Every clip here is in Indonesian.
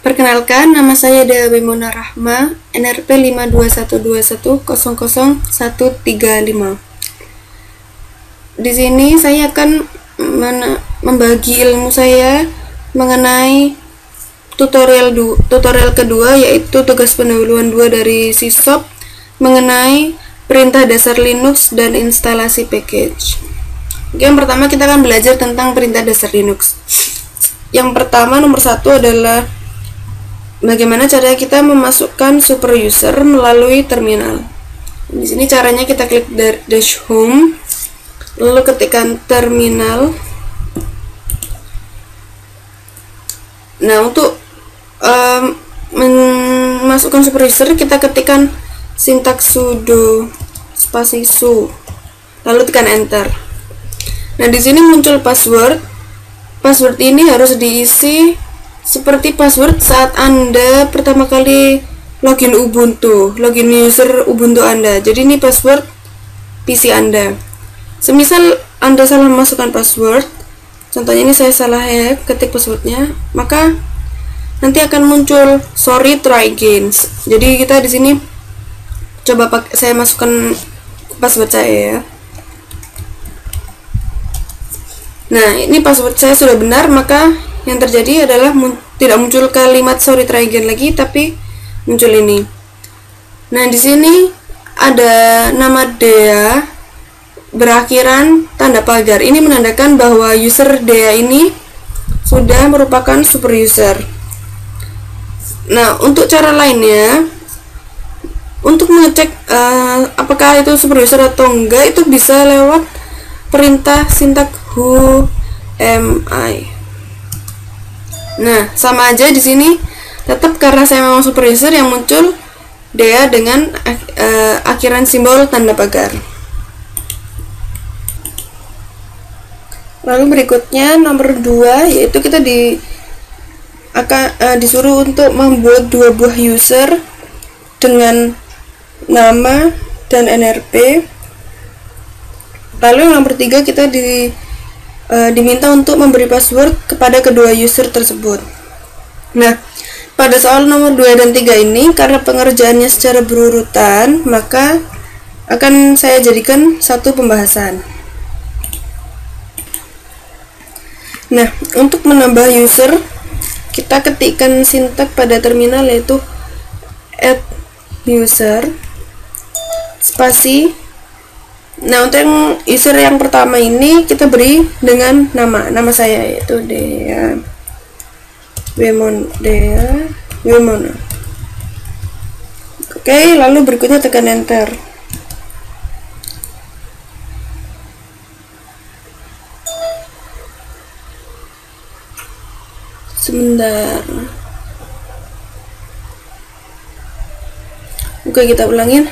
Perkenalkan, nama saya Dea Wimona Rahma, NRP 52121000135. Di sini saya akan membagi ilmu saya mengenai tutorial kedua, yaitu tugas pendahuluan 2 dari SISOP mengenai perintah dasar Linux dan instalasi package. Oke, yang pertama kita akan belajar tentang perintah dasar Linux. Yang pertama, nomor 1 adalah bagaimana cara kita memasukkan super user melalui terminal. Di sini caranya kita klik dash home, lalu ketikkan terminal. Nah, untuk memasukkan super user kita ketikkan sintaks sudo spasi su, lalu tekan enter. Nah, di sini muncul password. Password ini harus diisi seperti password saat Anda pertama kali login user Ubuntu Anda. Jadi ini password PC Anda. Semisal Anda salah memasukkan password, contohnya ini saya salah ketik passwordnya, maka nanti akan muncul sorry try again. Jadi kita di sini coba saya masukkan password saya ya. Nah, ini password saya sudah benar, maka yang terjadi adalah tidak muncul kalimat sorry try again lagi, tapi muncul ini. Nah, di sini ada nama Dea berakhiran tanda pagar. Ini menandakan bahwa user Dea ini sudah merupakan super user. Nah, untuk cara lainnya, untuk mengecek apakah itu super user atau enggak, itu bisa lewat perintah sintaks who am I. Nah, sama aja di sini, tetap karena saya memang super user yang muncul Dea dengan akhiran simbol tanda pagar. Lalu berikutnya nomor 2, yaitu kita disuruh untuk membuat 2 buah user dengan nama dan NRP. Lalu yang nomor 3, kita diminta untuk memberi password kepada kedua user tersebut. Nah, pada soal nomor 2 dan 3 ini, karena pengerjaannya secara berurutan, maka akan saya jadikan satu pembahasan. Nah, untuk menambah user, kita ketikkan sintaks pada terminal, yaitu add user spasi. Nah, untuk yang user yang pertama ini kita beri dengan nama saya, yaitu Dea Wimona. Oke, lalu berikutnya tekan enter. Sebentar. Oke, kita ulangin.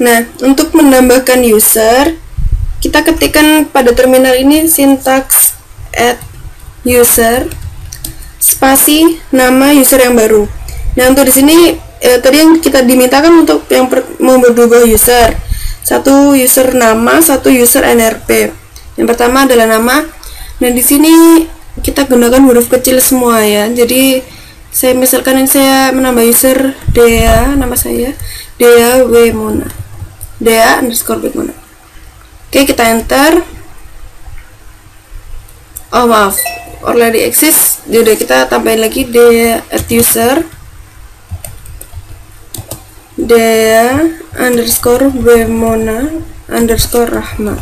Nah, untuk menambahkan user, kita ketikkan pada terminal ini sintaks add user spasi nama user yang baru. Nah, untuk di sini tadi yang kita dimintakan untuk yang membuat 2 buah user, satu user nama, satu user NRP. Yang pertama adalah nama. Nah, di sini kita gunakan huruf kecil semua ya. Jadi saya misalkan ini saya menambah user Dea, nama saya Dea Wimona, Dea _Wimona. Oke, kita enter. Oh maaf, already exist. Jadi kita tambahin lagi Dea add user Dea _Wimona _Rahma.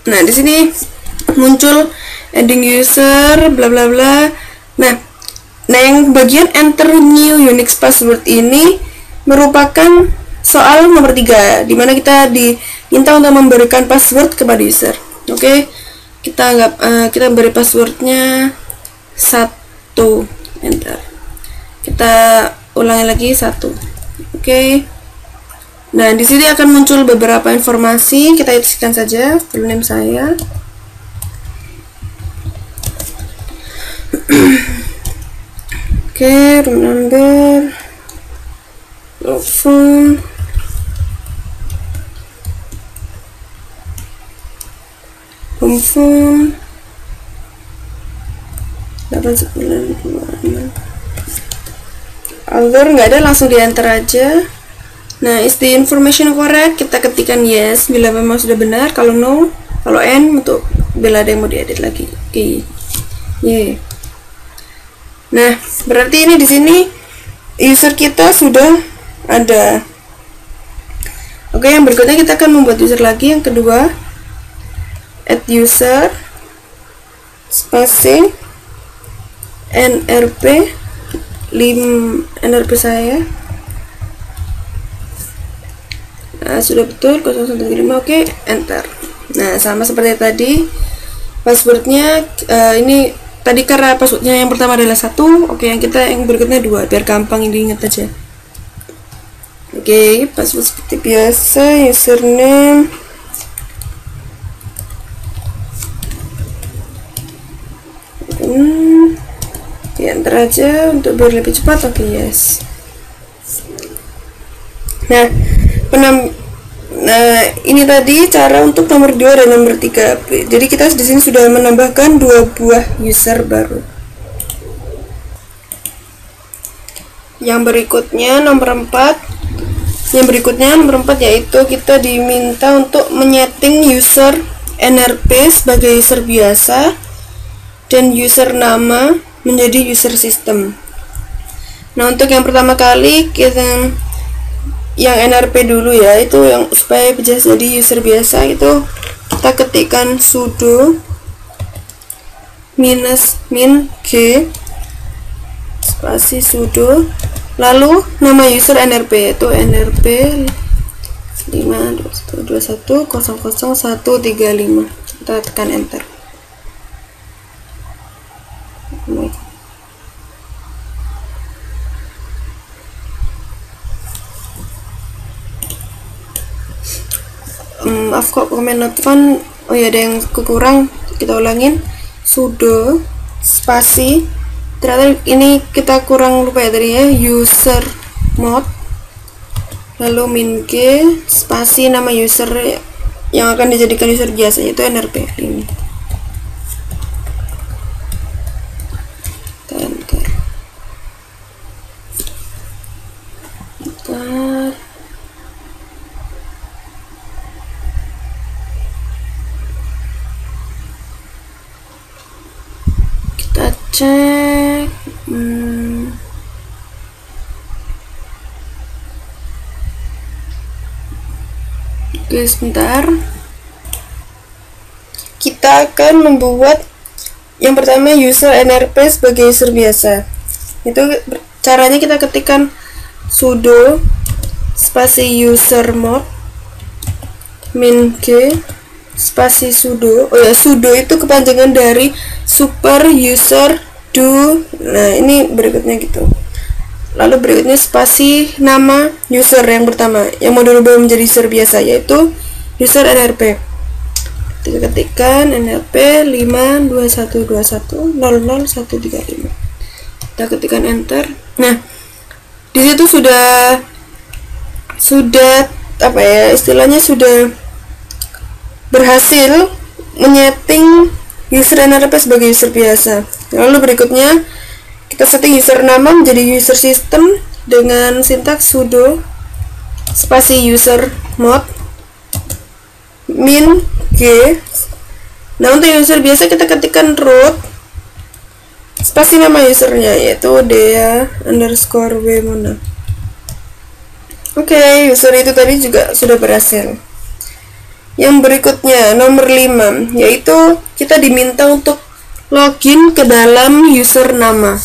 Nah, di sini muncul adding user bla bla bla. Nah, yang bagian enter new Unix password ini merupakan soal nomor 3, dimana kita diminta untuk memberikan password kepada user. Oke, kita beri passwordnya 1, enter. Kita ulangi lagi 1. Oke, Nah, di sini akan muncul beberapa informasi. Kita isikan saja full name saya. Oke, room number, phone, home phone, 8926. Alur nggak ada, langsung di enter aja. Nah, is the information correct? Kita ketikkan yes bila memang sudah benar, kalau no, kalau n untuk bila ada yang mau diedit lagi. Oke. Yeah. Nah, berarti ini di sini user kita sudah ada. Oke, yang berikutnya kita akan membuat user lagi, yang kedua. Add user spasi nrp nrp saya. Nah, sudah betul 0135. Oke, enter. Nah, sama seperti tadi, passwordnya ini tadi karena passwordnya yang pertama adalah 1. Oke, yang berikutnya 2 biar gampang diingat aja. Oke, password seperti biasa, username, enter aja untuk biar lebih cepat. Oke, yes. Nah, ini tadi cara untuk nomor 2 dan nomor 3. Jadi kita di sini sudah menambahkan 2 buah user baru. Yang berikutnya nomor 4. Yaitu kita diminta untuk menyeting user NRP sebagai user biasa dan user nama menjadi user system. Nah, untuk yang pertama kali kita yang NRP dulu ya, itu yang supaya bisa jadi user biasa itu kita ketikkan sudo -min g spasi sudo lalu nama user NRP yaitu NRP 521000135. Kita tekan enter. Maaf kok komen notifan. Oh ya, ada yang kurang, kita ulangin. Sudo spasi, ternyata ini kita kurang lupa ya tadi ya, user mod lalu -g spasi nama user yang akan dijadikan user biasa yaitu NRP ini. Enter. Bentar. Kita cek. Oke, sebentar. Kita akan membuat yang pertama user NRP sebagai user biasa. Itu caranya kita ketikkan sudo spasi user mod -g spasi sudo. Oh ya, sudo itu kepanjangan dari super user do. Nah, ini berikutnya gitu. Lalu berikutnya spasi nama user yang pertama yang mau dirubah menjadi user biasa yaitu user NRP. Kita ketikkan NRP 52121000135. Kita ketikkan enter. Nah, di situ sudah apa ya, istilahnya sudah berhasil menyeting user NRP sebagai user biasa. Lalu berikutnya kita setting user nama menjadi user system dengan sintaks sudo spasi user mod -g. Nah, untuk user biasa kita ketikkan root spasi nama usernya yaitu dea_wmona. Oke, user itu tadi juga sudah berhasil. Yang berikutnya nomor 5 yaitu kita diminta untuk login ke dalam user nama.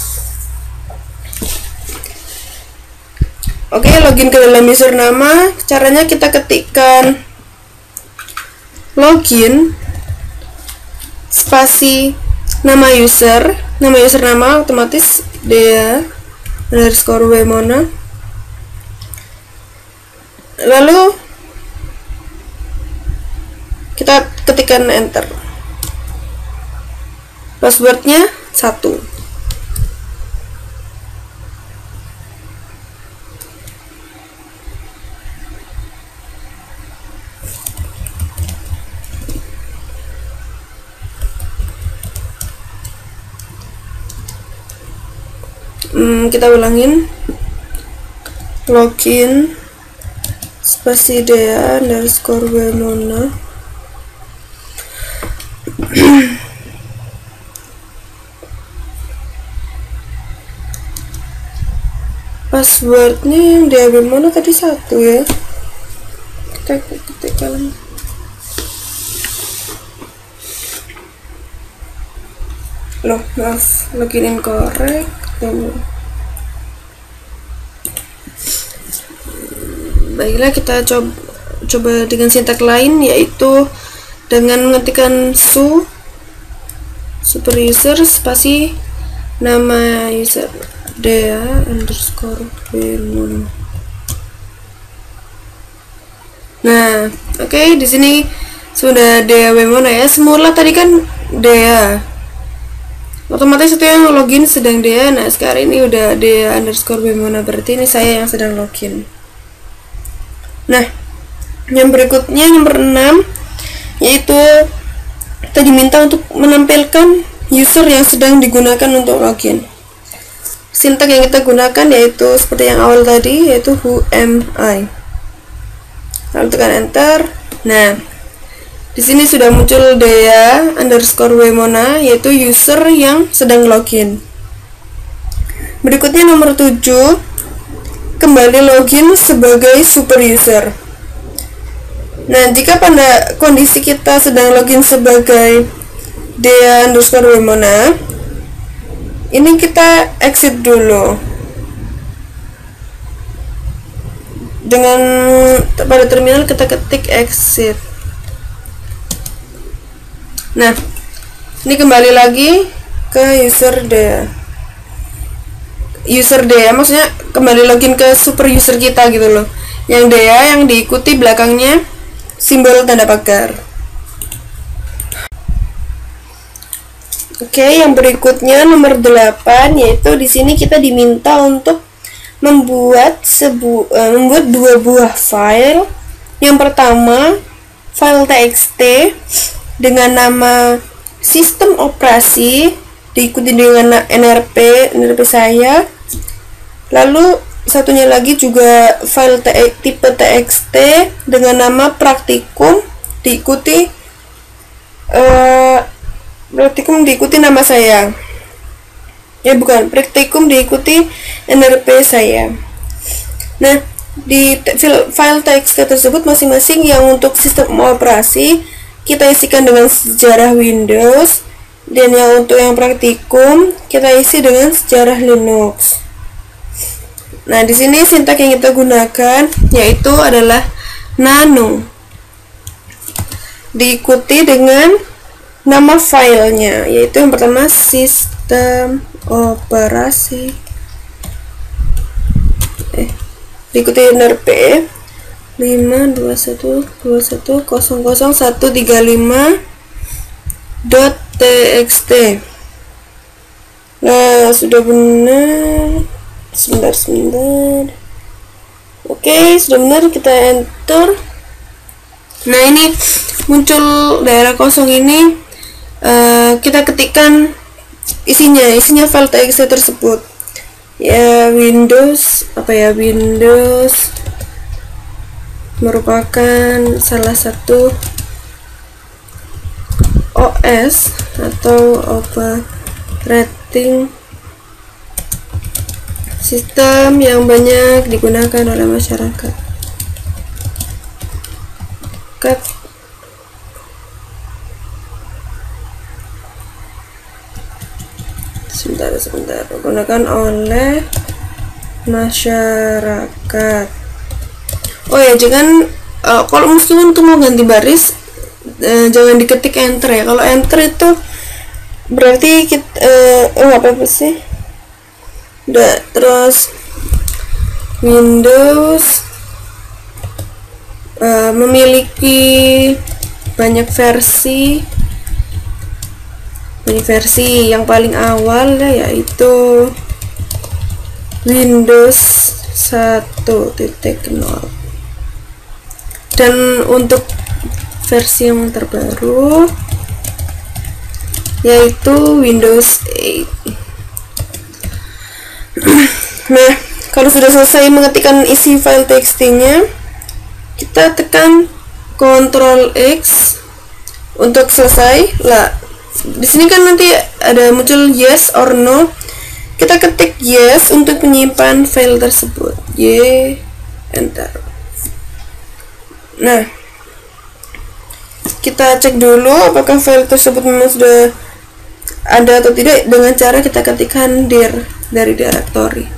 Oke, login ke dalam user nama, caranya kita ketikkan login spasi nama user nama otomatis dea_wmona lalu kita ketikkan enter. Passwordnya 1. Kita ulangin, login spasi dea_wemona. Passwordnya yang dea wemona tadi 1 ya, kita ketikkan. Loh, maaf, login incorrect. Baiklah, kita coba dengan sintak lain, yaitu dengan mengetikkan super user spasi nama user dea_wemona. Nah, oke, di sini sudah dea wemona ya. Semula tadi kan dea, otomatis itu yang login sedang dea. Nah, sekarang ini udah dea_wemona, berarti ini saya yang sedang login. Nah, yang berikutnya nomor 6, yaitu kita diminta untuk menampilkan user yang sedang digunakan untuk login. Sintak yang kita gunakan yaitu seperti yang awal tadi, yaitu who am I. Lalu tekan enter. Nah, di sini sudah muncul dea_wemona, yaitu user yang sedang login. Berikutnya nomor 7, kembali login sebagai super user. Nah, jika pada kondisi kita sedang login sebagai dea_wemona, ini kita exit dulu. Dengan pada terminal kita ketik exit. Nah, ini kembali lagi ke user dea. User dea maksudnya kembali login ke super user kita gitu loh. Yang dea yang diikuti belakangnya simbol tanda pagar. Oke, yang berikutnya nomor 8, yaitu di sini kita diminta untuk membuat dua buah file. Yang pertama, file txt dengan nama sistem operasi diikuti dengan nrp saya. Lalu satunya lagi juga file tipe txt dengan nama praktikum diikuti nama saya. Ya bukan, praktikum diikuti nrp saya. Nah, di file txt tersebut masing-masing yang untuk sistem operasi kita isikan dengan sejarah Windows, dan yang untuk yang praktikum kita isi dengan sejarah Linux. Nah, di sini sintak yang kita gunakan yaitu adalah nano, diikuti dengan nama filenya, yaitu yang pertama sistem operasi, diikuti nrp 521.21.00135.txt. Nah, sudah benar. Sebentar. Oke, sudah benar, kita enter. Nah, ini muncul daerah kosong ini. Kita ketikkan isinya file txt tersebut. Ya, Windows merupakan salah satu OS atau operating sistem yang banyak digunakan oleh masyarakat. Sebentar, digunakan oleh masyarakat. Oh ya, jangan kalau meskipun untuk mau ganti baris jangan diketik enter ya. Kalau enter itu berarti kita apa sih? Udah, terus Windows memiliki banyak versi. Yang paling awal yaitu Windows 1.0, dan untuk versi yang terbaru yaitu Windows 8. Nah, kalau sudah selesai mengetikkan isi file txt-nya, kita tekan Ctrl X untuk selesai. Lah, di sini kan nanti ada muncul yes or no. Kita ketik yes untuk menyimpan file tersebut. Enter. Nah, kita cek dulu apakah file tersebut memang sudah ada atau tidak dengan cara kita ketikkan dir dari directory.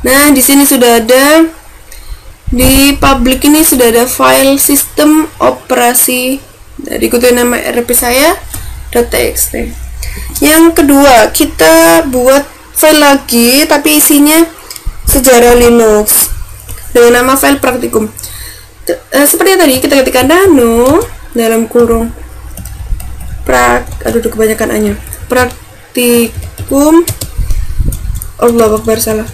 Nah, di sini sudah ada, di public ini sudah ada file sistem operasi. Nah, diikuti nama RP saya .txt. Yang kedua, kita buat file lagi tapi isinya sejarah Linux dengan nama file praktikum. Seperti tadi kita ketikkan nano dalam kurung kebanyakan hanya praktikum. Allah Akbar, salah.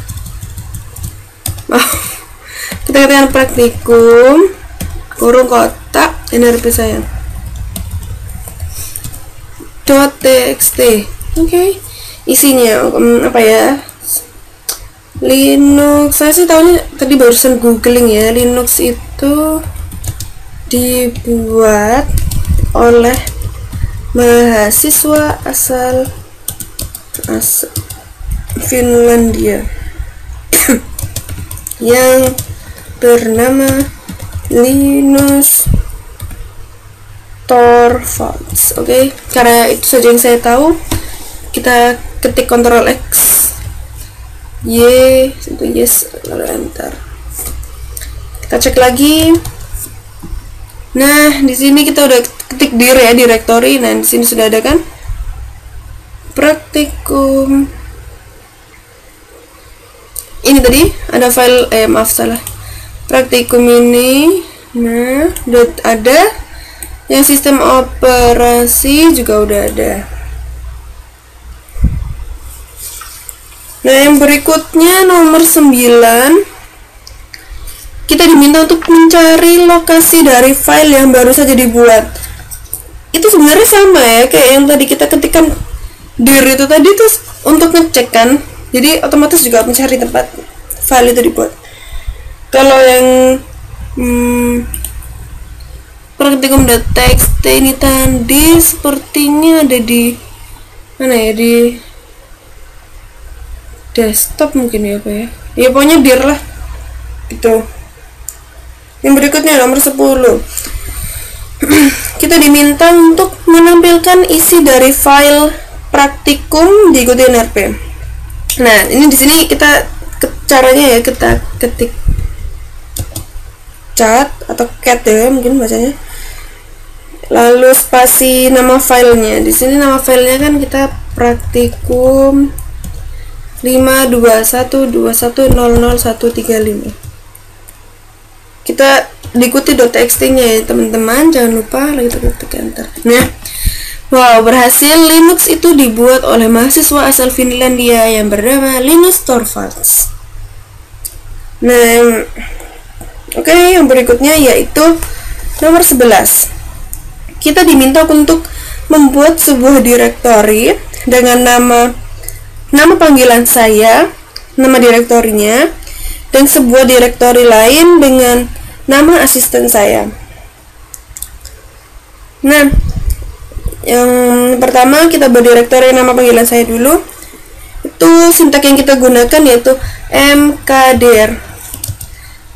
Kita ketikkan praktikum kurung kotak RP saya .txt. Oke. Isinya apa ya? Linux. Saya sih tahunya tadi barusan googling ya. Linux itu dibuat oleh mahasiswa asal Finlandia yang bernama Linus Torvalds. Oke, karena itu saja yang saya tahu, kita ketik Ctrl X, itu yes, lalu enter. Kita cek lagi. Nah, di sini kita udah ketik dir ya, directory. Nah, di sini sudah ada kan praktikum. Ini tadi ada file maaf salah. Praktikum ini. Nah, udah ada. Yang sistem operasi juga udah ada. Nah, yang berikutnya nomor 9, kita diminta untuk mencari lokasi dari file yang baru saja dibuat. Itu sebenarnya sama ya kayak yang tadi kita ketikkan dir itu tadi tuh untuk ngecek kan. Jadi otomatis juga mencari tempat file itu dibuat. Kalau yang praktikum.txt ini tadi sepertinya ada di mana ya, di desktop mungkin ya, apa ya, ya pokoknya dir lah gitu. Yang berikutnya nomor 10, kita diminta untuk menampilkan isi dari file praktikum diikuti RP. Nah, ini di sini kita caranya ya, kita ketik cat atau cat ya mungkin bacanya, lalu spasi nama filenya. Di sini nama filenya kan kita praktikum 52121000135. Kita diikuti .txt nya ya teman-teman, jangan lupa lagi ketik enter. Nah, wow, berhasil. Linux itu dibuat oleh mahasiswa asal Finlandia yang bernama Linus Torvalds. Nah, oke, yang berikutnya yaitu nomor 11. Kita diminta untuk membuat sebuah directory dengan nama panggilan saya, nama direktorinya, dan sebuah direktori lain dengan nama asisten saya. Nah, yang pertama kita buat direktori nama panggilan saya dulu. Itu sintak yang kita gunakan yaitu mkdir.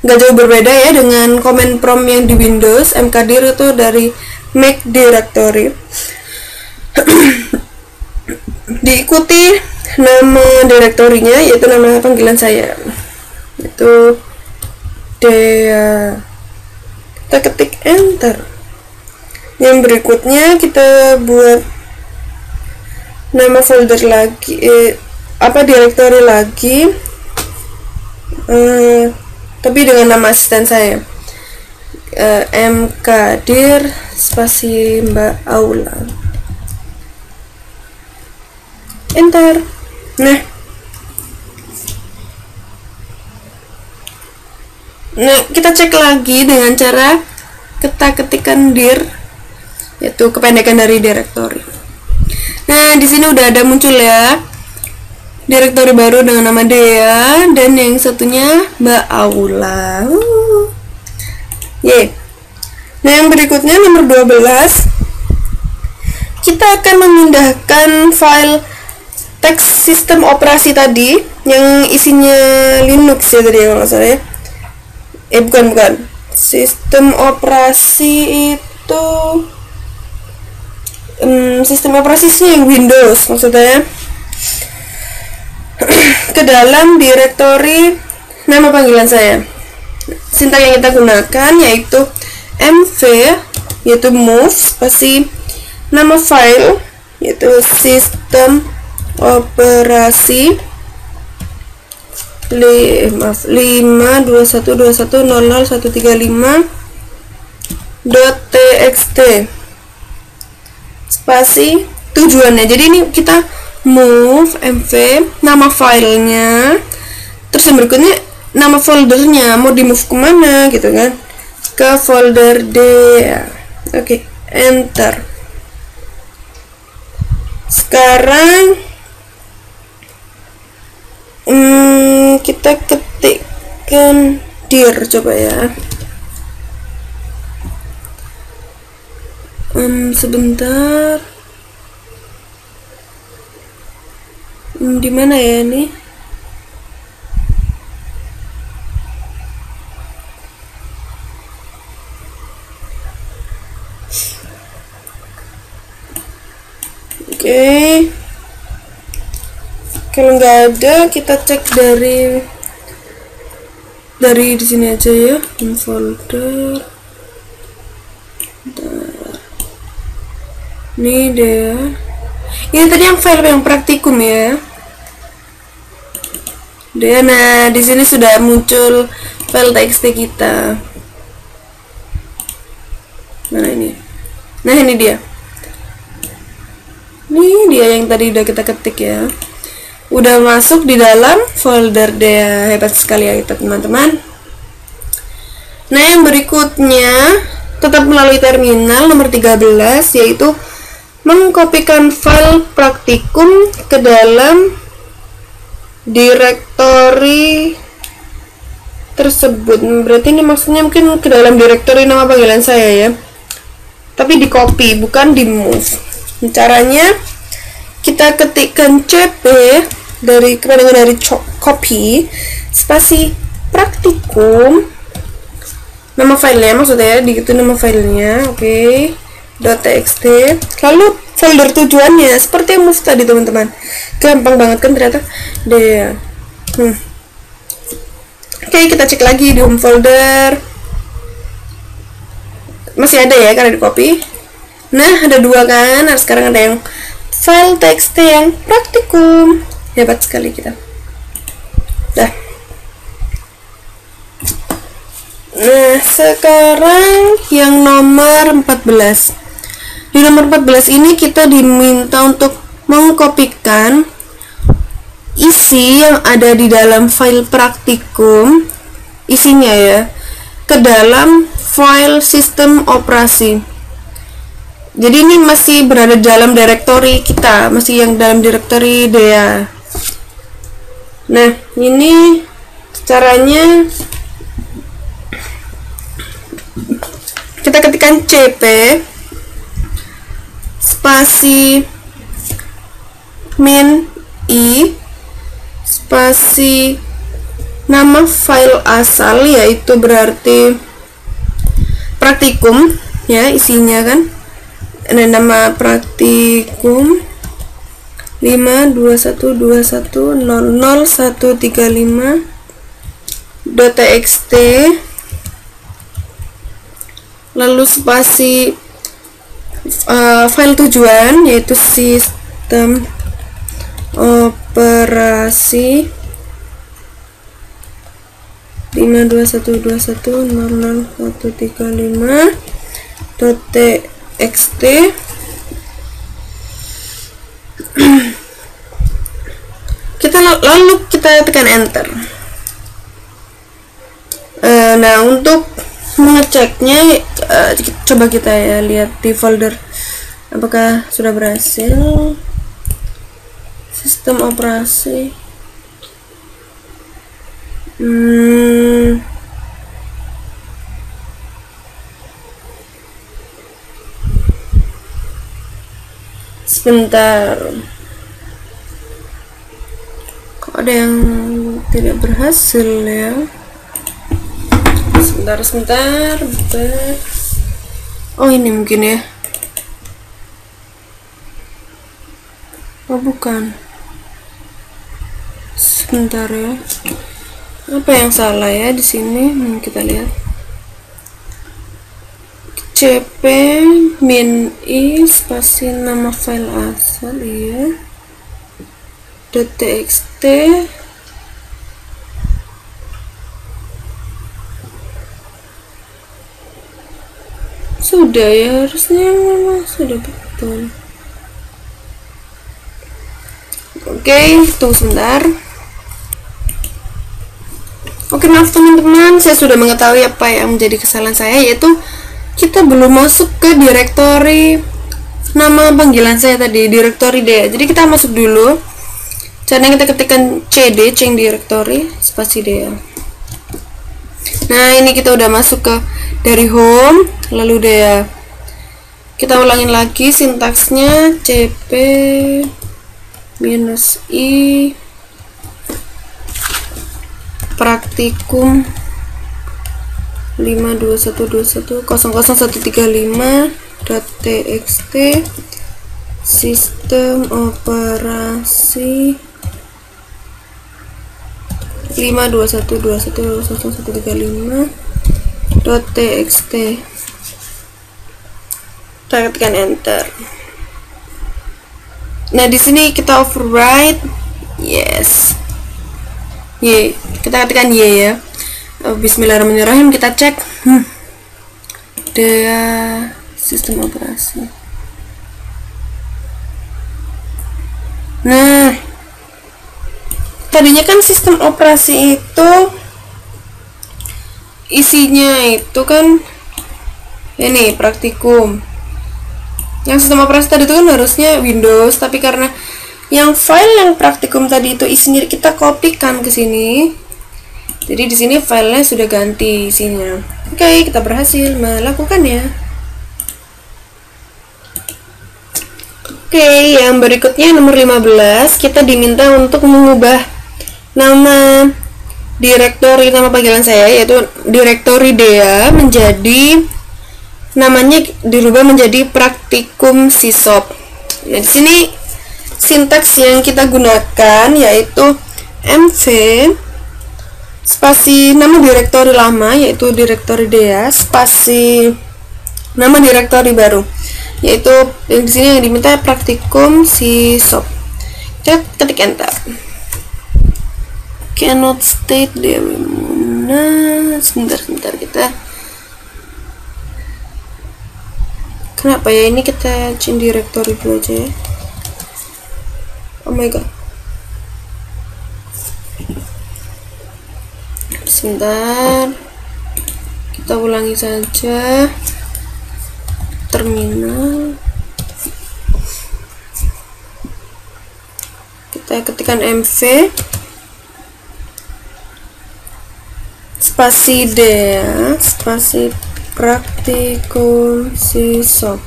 Nggak jauh berbeda ya dengan command prompt yang di Windows. Mkdir itu dari make directory. Diikuti nama direktorinya yaitu nama panggilan saya, itu Dea. Kita ketik enter. Yang berikutnya kita buat nama folder lagi, direktori lagi, tapi dengan nama asisten saya. mkdir spasi Mbak Aula, enter. Nah, kita cek lagi dengan cara kita ketikkan dir, yaitu kependekan dari directory. Nah, di sini udah ada muncul ya directory baru dengan nama Dea dan yang satunya Mbak Aula. Nah, yang berikutnya nomor 12. Kita akan memindahkan file teks sistem operasi tadi yang isinya Linux ya tadi kalau nggak salah ya. Bukan. Sistem operasi itu sistem operasinya yang Windows maksudnya ke dalam directory nama panggilan saya. Sintaks yang kita gunakan yaitu mv, yaitu move spasi nama file yaitu sistem operasi 52121001350.txt spasi tujuannya. Jadi ini kita move mv nama filenya, terus yang berikutnya nama foldernya mau di move kemana gitu kan, ke folder D. Oke, enter. Sekarang kita ketikkan dir, coba ya. Sebentar. Di mana ya ini? Oke. Kalau nggak ada, kita cek dari di sini aja ya, in folder. Ini deh. Ini tadi yang file yang praktikum ya. Nah, di sini sudah muncul file txt kita. Mana ini? Nah, ini dia. Ini dia yang tadi udah kita ketik ya. Udah masuk di dalam folder Dea. Hebat sekali ya kita teman-teman. Nah, yang berikutnya tetap melalui terminal nomor 13, yaitu mengkopikan file praktikum ke dalam directory tersebut. Berarti ini maksudnya mungkin ke dalam directory nama panggilan saya ya, tapi di copy bukan di move. Caranya kita ketikkan cp dari copy spasi praktikum nama filenya, maksudnya di itu nama filenya. Oke. .txt, lalu folder tujuannya seperti yang move tadi teman-teman. Gampang banget kan ternyata deh. Oke, kita cek lagi di home folder, masih ada ya karena di copy. Nah, ada dua kan. Nah, sekarang ada yang file txt yang praktikum. Hebat sekali kita. Dah. Nah, sekarang yang nomor 14. Di nomor 14 ini kita diminta untuk mengkopikan isi yang ada di dalam file praktikum, isinya ya, ke dalam file sistem operasi. Jadi ini masih berada dalam directory kita, masih yang dalam directory Dea. Nah, ini caranya kita ketikkan cp spasi min i spasi nama file asal, yaitu berarti praktikum ya isinya kan. Nah, nama praktikum 52121001350.txt, lalu spasi file tujuan yaitu sistem operasi 52121000135.txt. Lalu kita tekan enter. Nah, untuk mengeceknya coba kita ya lihat di folder apakah sudah berhasil. Sistem operasi. Sebentar, kok ada yang tidak berhasil ya. Sebentar. Oh, ini mungkin ya. Oh, bukan. Sebentar ya. Apa yang salah ya di sini? Kita lihat. cp-i spasi nama file asal ya. .txt sudah ya, harusnya memang sudah betul. Oke, tunggu sebentar. Oke, maaf teman-teman, saya sudah mengetahui apa yang menjadi kesalahan saya, yaitu kita belum masuk ke direktori nama panggilan saya tadi, direktori D. Jadi kita masuk dulu. Caranya kita ketikkan cd, change directory, spasi D. Nah, ini kita udah masuk ke dari home, lalu D. Kita ulangin lagi sintaksnya, cp-i praktikum 52121000135.txt sistem operasi 521210135.txt. Kita ketikkan enter. Nah, di sini kita override yes. Y, kita ketikkan Y ya. Bismillahirrahmanirrahim, kita cek dia sistem operasi. Nah, tadinya kan sistem operasi itu isinya itu kan ini praktikum. Yang sistem operasi tadi itu kan harusnya Windows, tapi karena yang file yang praktikum tadi itu isinya kita kopikan ke sini. Jadi di sini filenya sudah ganti isinya. Oke, kita berhasil melakukannya. Oke, yang berikutnya nomor 15, kita diminta untuk mengubah nama direktori nama panggilan saya, yaitu direktori DEA, menjadi namanya dirubah menjadi praktikum sisop. Nah, di sini sintaks yang kita gunakan yaitu mv spasi nama direktori lama yaitu direktori DEA spasi nama direktori baru yaitu yang di sini yang diminta praktikum sisop. Kita ketik enter. Cannot state the sebentar kita kenapa ya ini, kita change directory dulu aja ya. Oh my god, sebentar, kita ulangi saja. Terminal, kita ketikkan mv spasi D spasi praktikum sisop,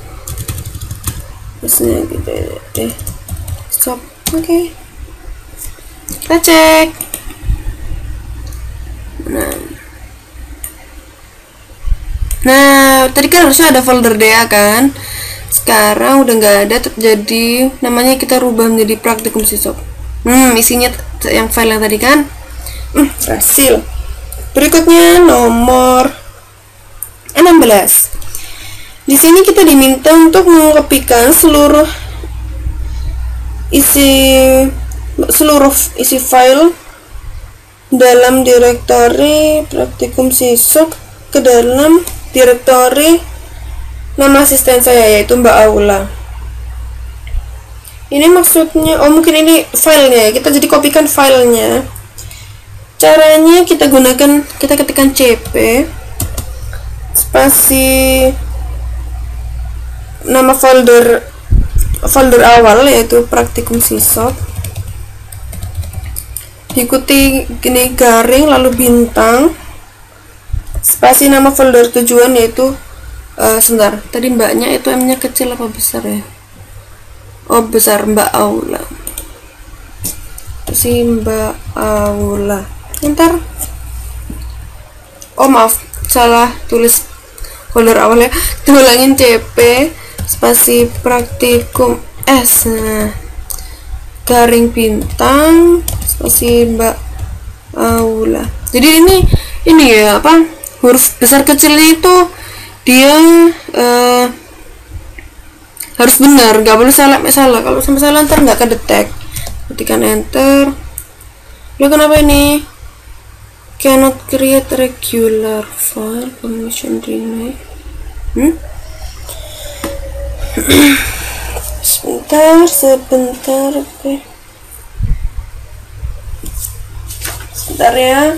biasanya gitu deh, stop. Oke, kita cek. Nah, tadi kan harusnya ada folder DEA kan, sekarang udah nggak ada, jadi namanya kita rubah menjadi praktikum sisop. Isinya yang file yang tadi kan berhasil. Berikutnya nomor 16. Di sini kita diminta untuk mengopikan seluruh isi file dalam direktori praktikum sisop ke dalam direktori nama asisten saya, yaitu Mbak Aula. Ini maksudnya, oh mungkin ini filenya, kita jadi kopikan filenya. Caranya kita ketikkan cp spasi nama folder awal, yaitu praktikum sisop, diikuti gini garing lalu bintang, spasi nama folder tujuan, yaitu sebentar, tadi mbaknya itu M nya kecil apa besar ya? Oh besar, Mbak Aula, si Mbak Aula. Ntar, oh maaf, salah tulis folder awalnya. Kita ulangin cp spasi praktikum S, nah, garing bintang spasi Mbak Aula. Jadi ini ya apa, huruf besar kecilnya itu dia harus benar, nggak boleh salah. Kalau sampai salah ntar nggak kedetek. Ketikkan enter. Ya kenapa ini cannot create regular file, permission denied? Sebentar ya,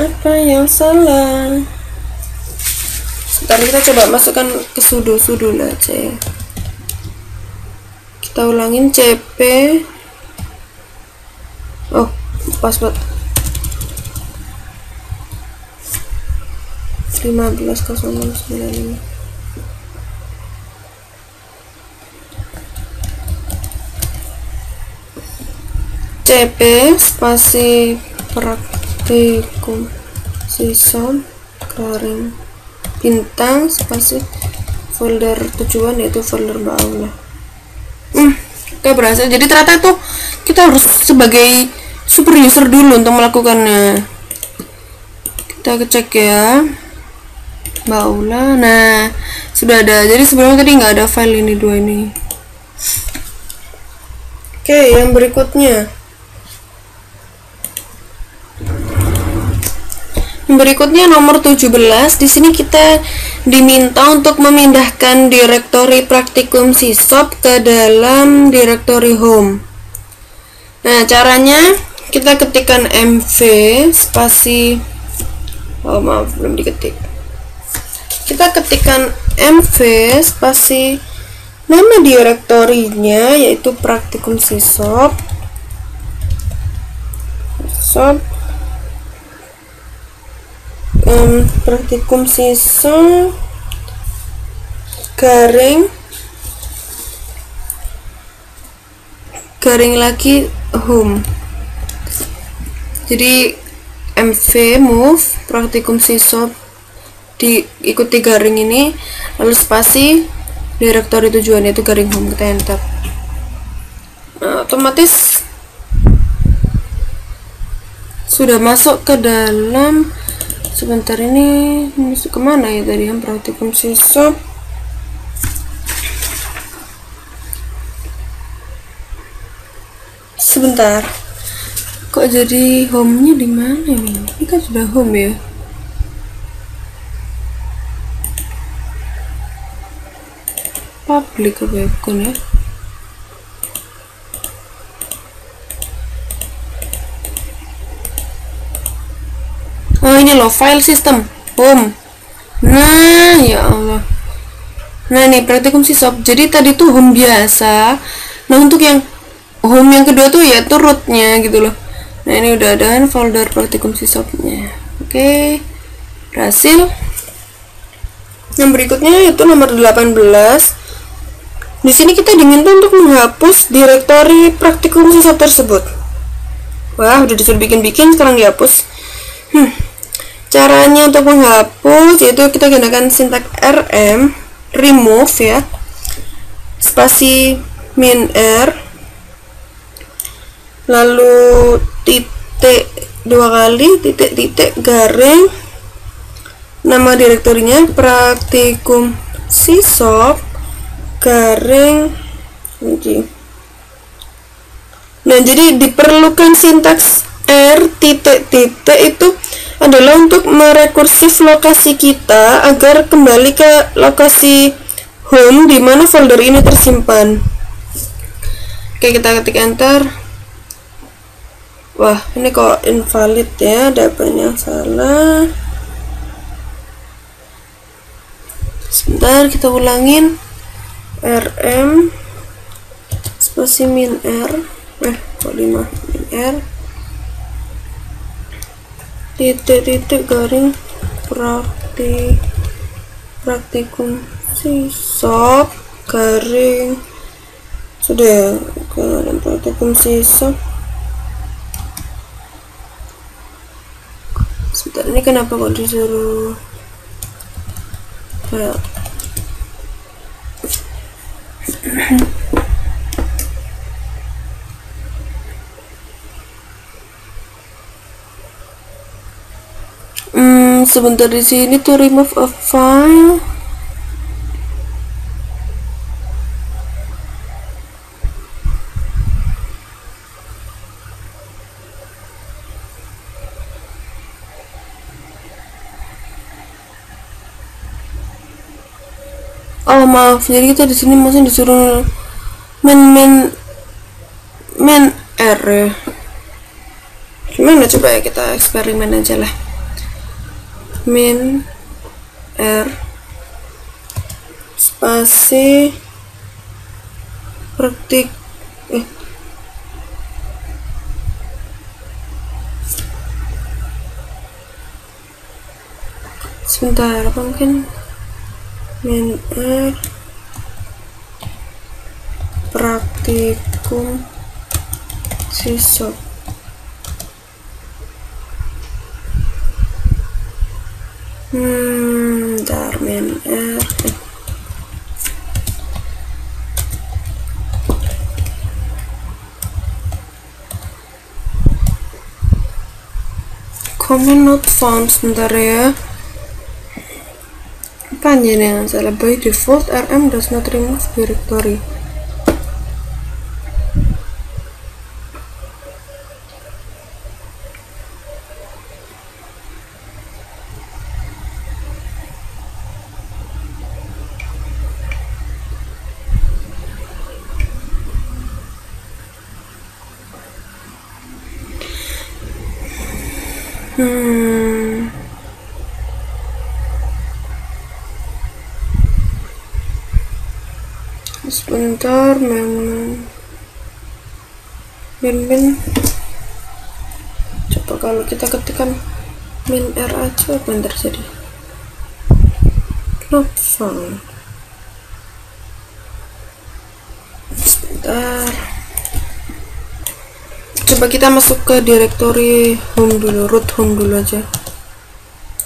apa yang salah? Sebentar, kita coba masukkan ke sudo aja ya. Kita ulangin cp, oh password 15.0695. cp spasi praktikum sisop garing bintang spasi folder tujuan, yaitu folder Mbak Aula. Oke, berhasil. Jadi ternyata itu kita harus sebagai super user dulu untuk melakukannya. Kita cek ya, Mbak Aula. Nah, sudah ada. Jadi sebelumnya tadi nggak ada file ini, dua ini. Oke, yang berikutnya. Berikutnya nomor 17. Di sini kita diminta untuk memindahkan direktori praktikum sisop ke dalam direktori home. Nah, caranya kita ketikkan mv spasi, oh maaf belum diketik. Kita ketikkan mv spasi nama direktorinya, yaitu praktikum sisop. Praktikum sisop garing lagi home. Jadi mv move praktikum sisop diikuti garing ini, lalu spasi direktori tujuan, yaitu garing home. Kita enter. Nah, otomatis sudah masuk ke dalam. Sebentar, ini masuk kemana ya tadi yang praktikum sisop? Sebentar, kok jadi home-nya di mana nih? Ini kan sudah home ya. Public apa ya, bukan ya? Oh ini loh, file system home. Nah ya Allah, nah ini praktikum sisop. Jadi tadi tuh home biasa. Nah untuk yang home yang kedua tuh ya tuh rootnya gitu loh. Nah ini udah ada folder praktikum sisopnya. Oke, berhasil. Yang berikutnya itu nomor 18. Di sini kita diminta untuk menghapus direktori praktikum sisop tersebut. Wah, udah disuruh bikin-bikin, sekarang dihapus. Caranya untuk menghapus yaitu kita gunakan sintak rm remove ya, spasi min r, lalu titik dua kali, titik garing nama direktorinya praktikum sisop garing Nah, jadi diperlukan sintaks R titik-titik itu adalah untuk merekursif lokasi kita agar kembali ke lokasi home di mana folder ini tersimpan. Oke, kita ketik enter. Wah, ini kok invalid ya, ada apanya salah. Sebentar, kita ulangin. rm spasi min r kok 5 min r titik-titik garing praktikum sisop garing sudah kan praktikum sisop. Sebentar, ini kenapa kok disuruh sebentar, di sini tuh remove a file. Oh maaf, jadi kita di sini masih disuruh main R ya. Gimana coba ya, kita eksperimen aja lah. Min R spasi praktik sebentar, apa mungkin min R praktikum sisop. Bentar, min R comment not found. Sebentar ya, apa aja yang salah? By default rm does not remove directory. Sebentar, min coba kalau kita ketikkan min r aja, apa yang terjadi? Not found. Sebentar, coba kita masuk ke directory home dulu, root home dulu aja.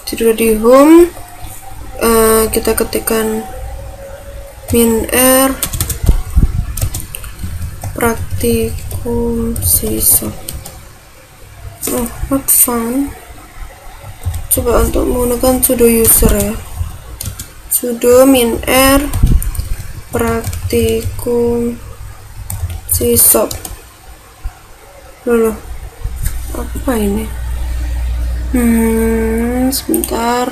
Jadi di home kita ketikkan min r praktikum sisop. Oh, not found. Coba untuk menggunakan sudo user ya, sudo min r praktikum sisop. Loh, apa ini? Sebentar.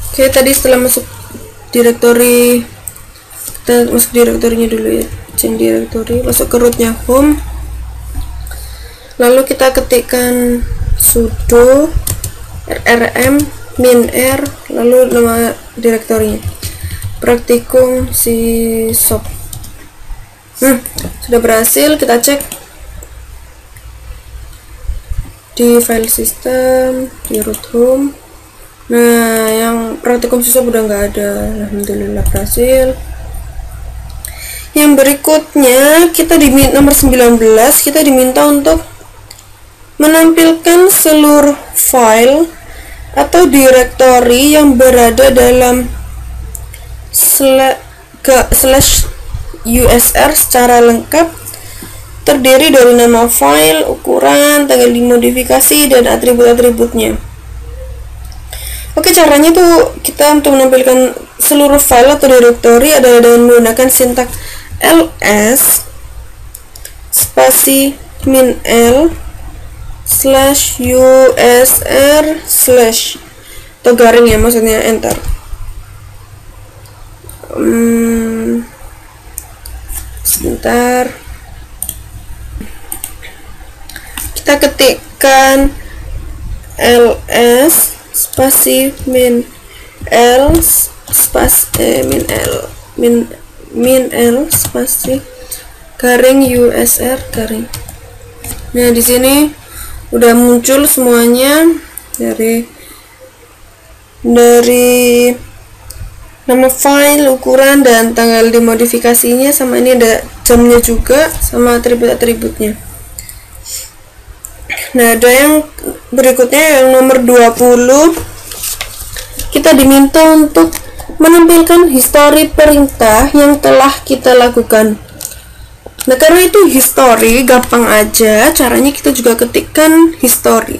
Oke, tadi setelah masuk directory, kita masuk direktorinya dulu ya, change directory, masuk ke rootnya home, lalu kita ketikkan sudo rm min r, lalu nama direktorinya praktikum sisop. Sudah berhasil. Kita cek di file system, di root home. Nah, yang praktikum sisop udah nggak ada. Alhamdulillah berhasil. Yang berikutnya, kita di nomor 19, kita diminta untuk menampilkan seluruh file atau directory yang berada dalam slash usr secara lengkap, terdiri dari nama file, ukuran, tanggal dimodifikasi, dan atribut-atributnya. Oke, caranya tuh kita untuk menampilkan seluruh file atau directory adalah dengan menggunakan sintaks ls spasi min L slash USR slash, atau garing ya maksudnya, enter. Sebentar, kita ketikkan ls spasi min L spasi min L spasi garing USR garing. Nah, di sini udah muncul semuanya dari nama file, ukuran, dan tanggal dimodifikasinya, sama ini ada jamnya juga sama atribut-atributnya. Nah, ada yang berikutnya yang nomor 20. Kita diminta untuk menampilkan histori perintah yang telah kita lakukan. Nah, karena itu history gampang aja, caranya kita juga ketikkan history,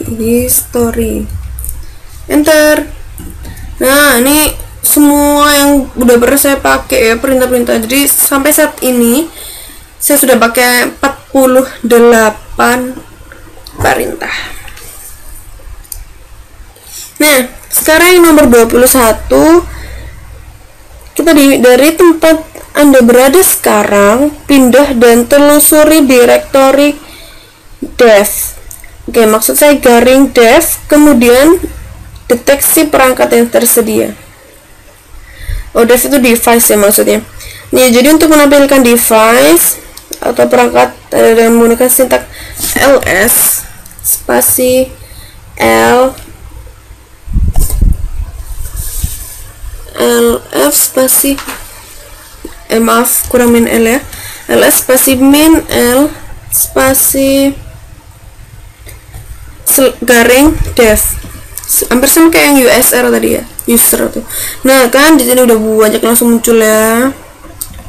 enter. Nah, ini semua yang udah pernah saya pakai ya, perintah-perintah. Jadi sampai saat ini saya sudah pakai 48 perintah. Nah, sekarang yang nomor 21, kita dari tempat Anda berada sekarang, pindah dan telusuri direktori dev. Oke, maksud saya garing dev, kemudian deteksi perangkat yang tersedia. Oh, dev itu device ya maksudnya. Nih, jadi untuk menampilkan device atau perangkat dengan menggunakan sintak ls spasi l lf spasi maaf kurang min l ya, ls spasi min l spasi garing dev, hampir sama kayak yang USR tadi ya, user tuh. Nah, kan di sini udah banyak langsung muncul ya.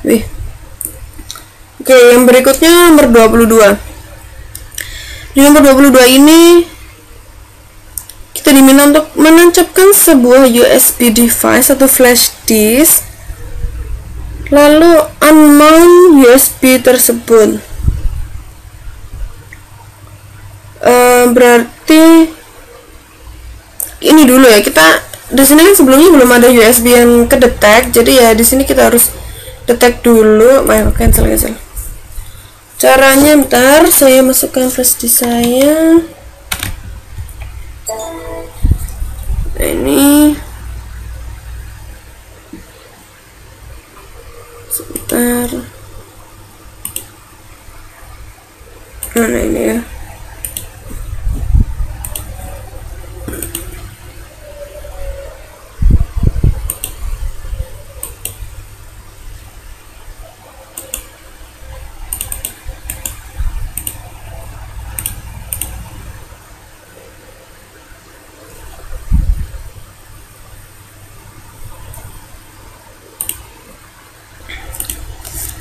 Wih. Oke, yang berikutnya nomor 22. Di nomor 22 ini kita diminta untuk menancapkan sebuah USB device atau flash disk, lalu unmount USB tersebut. Berarti ini dulu ya, kita di sini kan sebelumnya belum ada USB yang kedetek, jadi ya di sini kita harus detek dulu. Cancel. Caranya bentar, saya masukkan flash disk saya. Ini sebentar. Mana ini ya?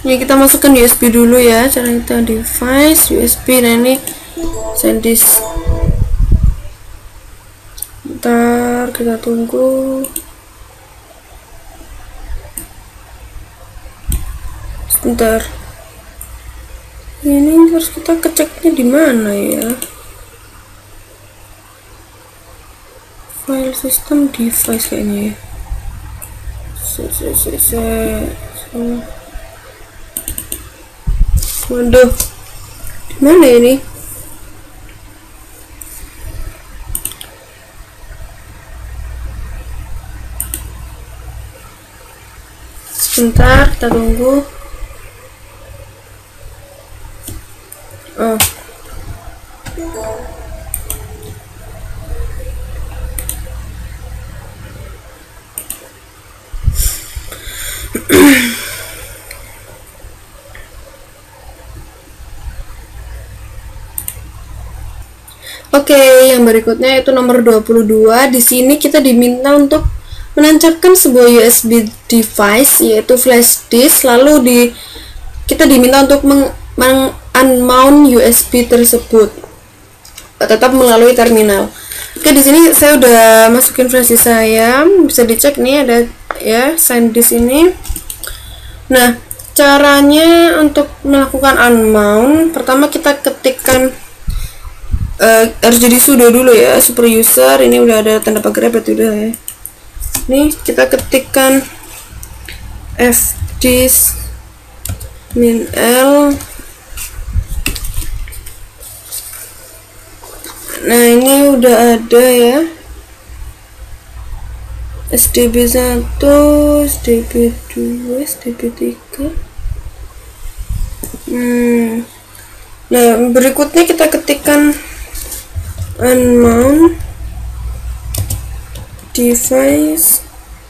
Ini kita masukkan USB dulu ya, cara kita device USB. Nah, ini SanDisk. Bentar, kita tunggu sebentar. Ini harus kita keceknya di mana ya? File system device kayaknya ya. Waduh, mana ini? Sebentar, kita tunggu. Oh. Oke, yang berikutnya itu nomor 22. Di sini kita diminta untuk menancapkan sebuah USB device, yaitu flash disk, lalu kita diminta untuk unmount USB tersebut, tetap melalui terminal. Oke, di sini saya udah masukin flash disk saya, bisa dicek nih ada ya SanDisk ini. Nah, Caranya untuk melakukan unmount, pertama kita ketikkan harus jadi sudo dulu ya, super user. Ini udah ada tanda pagar berarti udah ya. Ini kita ketikkan fdisk -l. Nah, ini udah ada ya, sdb1, sdb2, sdb3. Nah, berikutnya kita ketikkan unmount device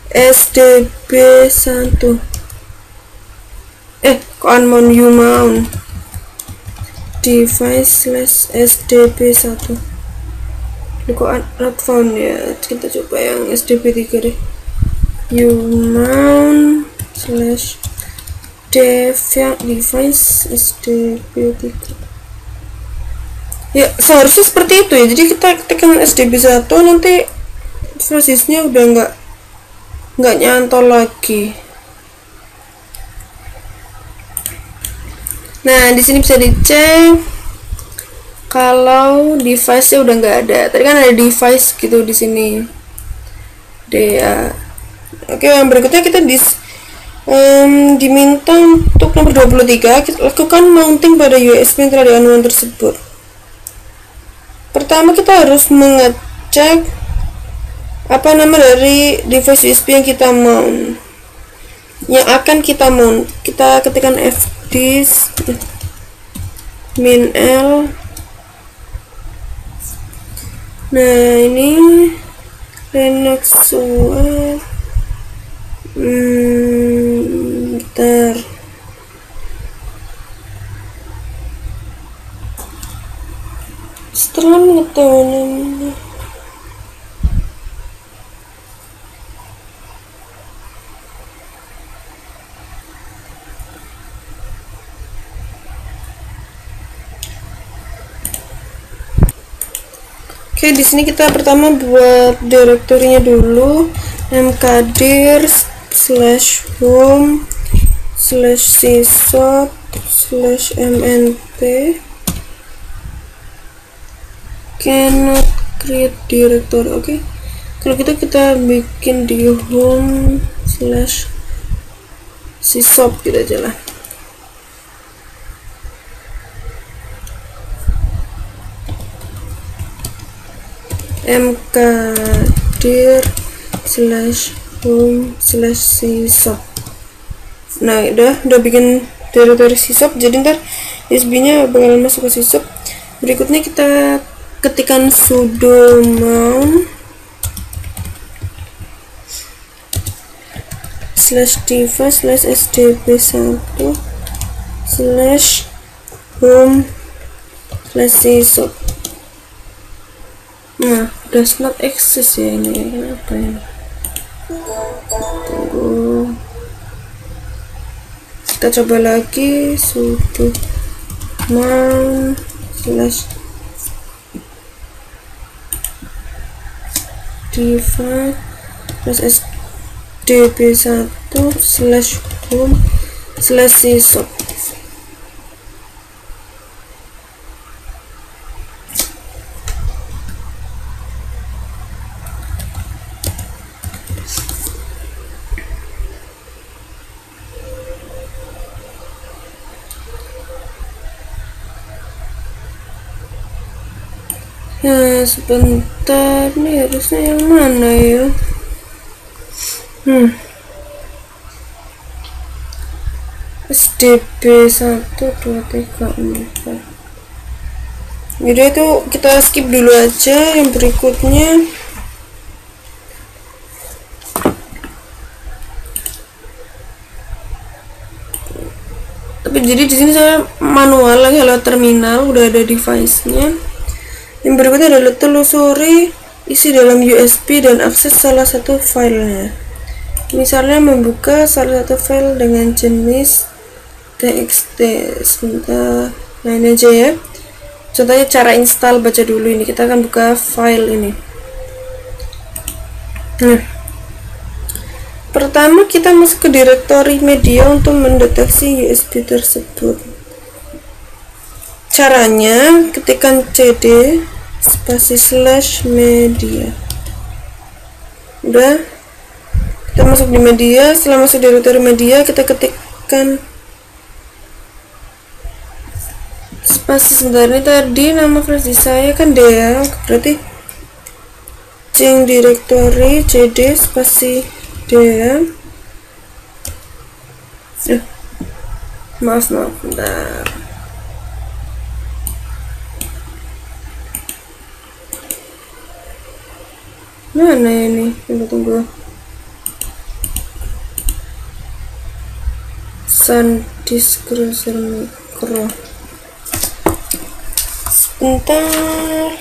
sdb1. Kok unmount umount device /sdb1. Ini kok not found ya, kita coba yang sdb3 deh. umount /device sdb3. Ya, seharusnya seperti itu ya. Jadi kita ketikkan sdb1, nanti flashdisknya udah nggak nyantol lagi. Nah, di sini bisa dicek kalau device-nya udah nggak ada. Tadi kan ada device gitu di sini. Oke, yang berikutnya kita diminta untuk nomor 23, kita lakukan mounting pada USB yang telah di-unmount tersebut. Pertama kita harus mengecek apa nama dari device USB yang kita mount, yang akan kita mount. Kita ketikkan fdisk -l. Nah, ini Linux web. Bentar. Setelah mengetahui Oke, di sini kita pertama buat direktorinya dulu, mkdir /home/sysop/mnt cannot create directory. Oke, kalau gitu kita bikin di home/sysop gitu aja lah. mkdir /home/sysop. Nah, udah bikin direktori sysop, jadi ntar USB-nya bakalan masuk ke sysop. Berikutnya kita ketikkan sudo mount /device/sdb1/home/sysop. Nah, does not exist ya ini. Kenapa ya? Tunggu. Kita coba lagi sudo mount /device/sdb1/home/sysop. Ya, sebentar nih, harusnya yang mana ya? sdb1 2 3 4. Jadi itu kita skip dulu aja yang berikutnya. Tapi jadi di sini saya manual lagi, lewat terminal udah ada device-nya. Yang berikutnya adalah telusuri isi dalam USB dan akses salah satu filenya. Misalnya membuka salah satu file dengan jenis txt. Sebentar, nah ini aja ya. Contohnya cara install, baca dulu ini. Kita akan buka file ini. Nah, Pertama kita masuk ke direktori media untuk mendeteksi USB tersebut. Caranya ketikkan cd spasi slash media. Udah, kita masuk di media. Setelah masuk direktori media, kita ketikkan spasi. Sebentar, ini tadi nama flash disk saya kan Dea, berarti cing direktori cd spasi Dea. Maaf, bentar. Mana ini? Tunggu. SanDisk Crusher Micro. Sebentar.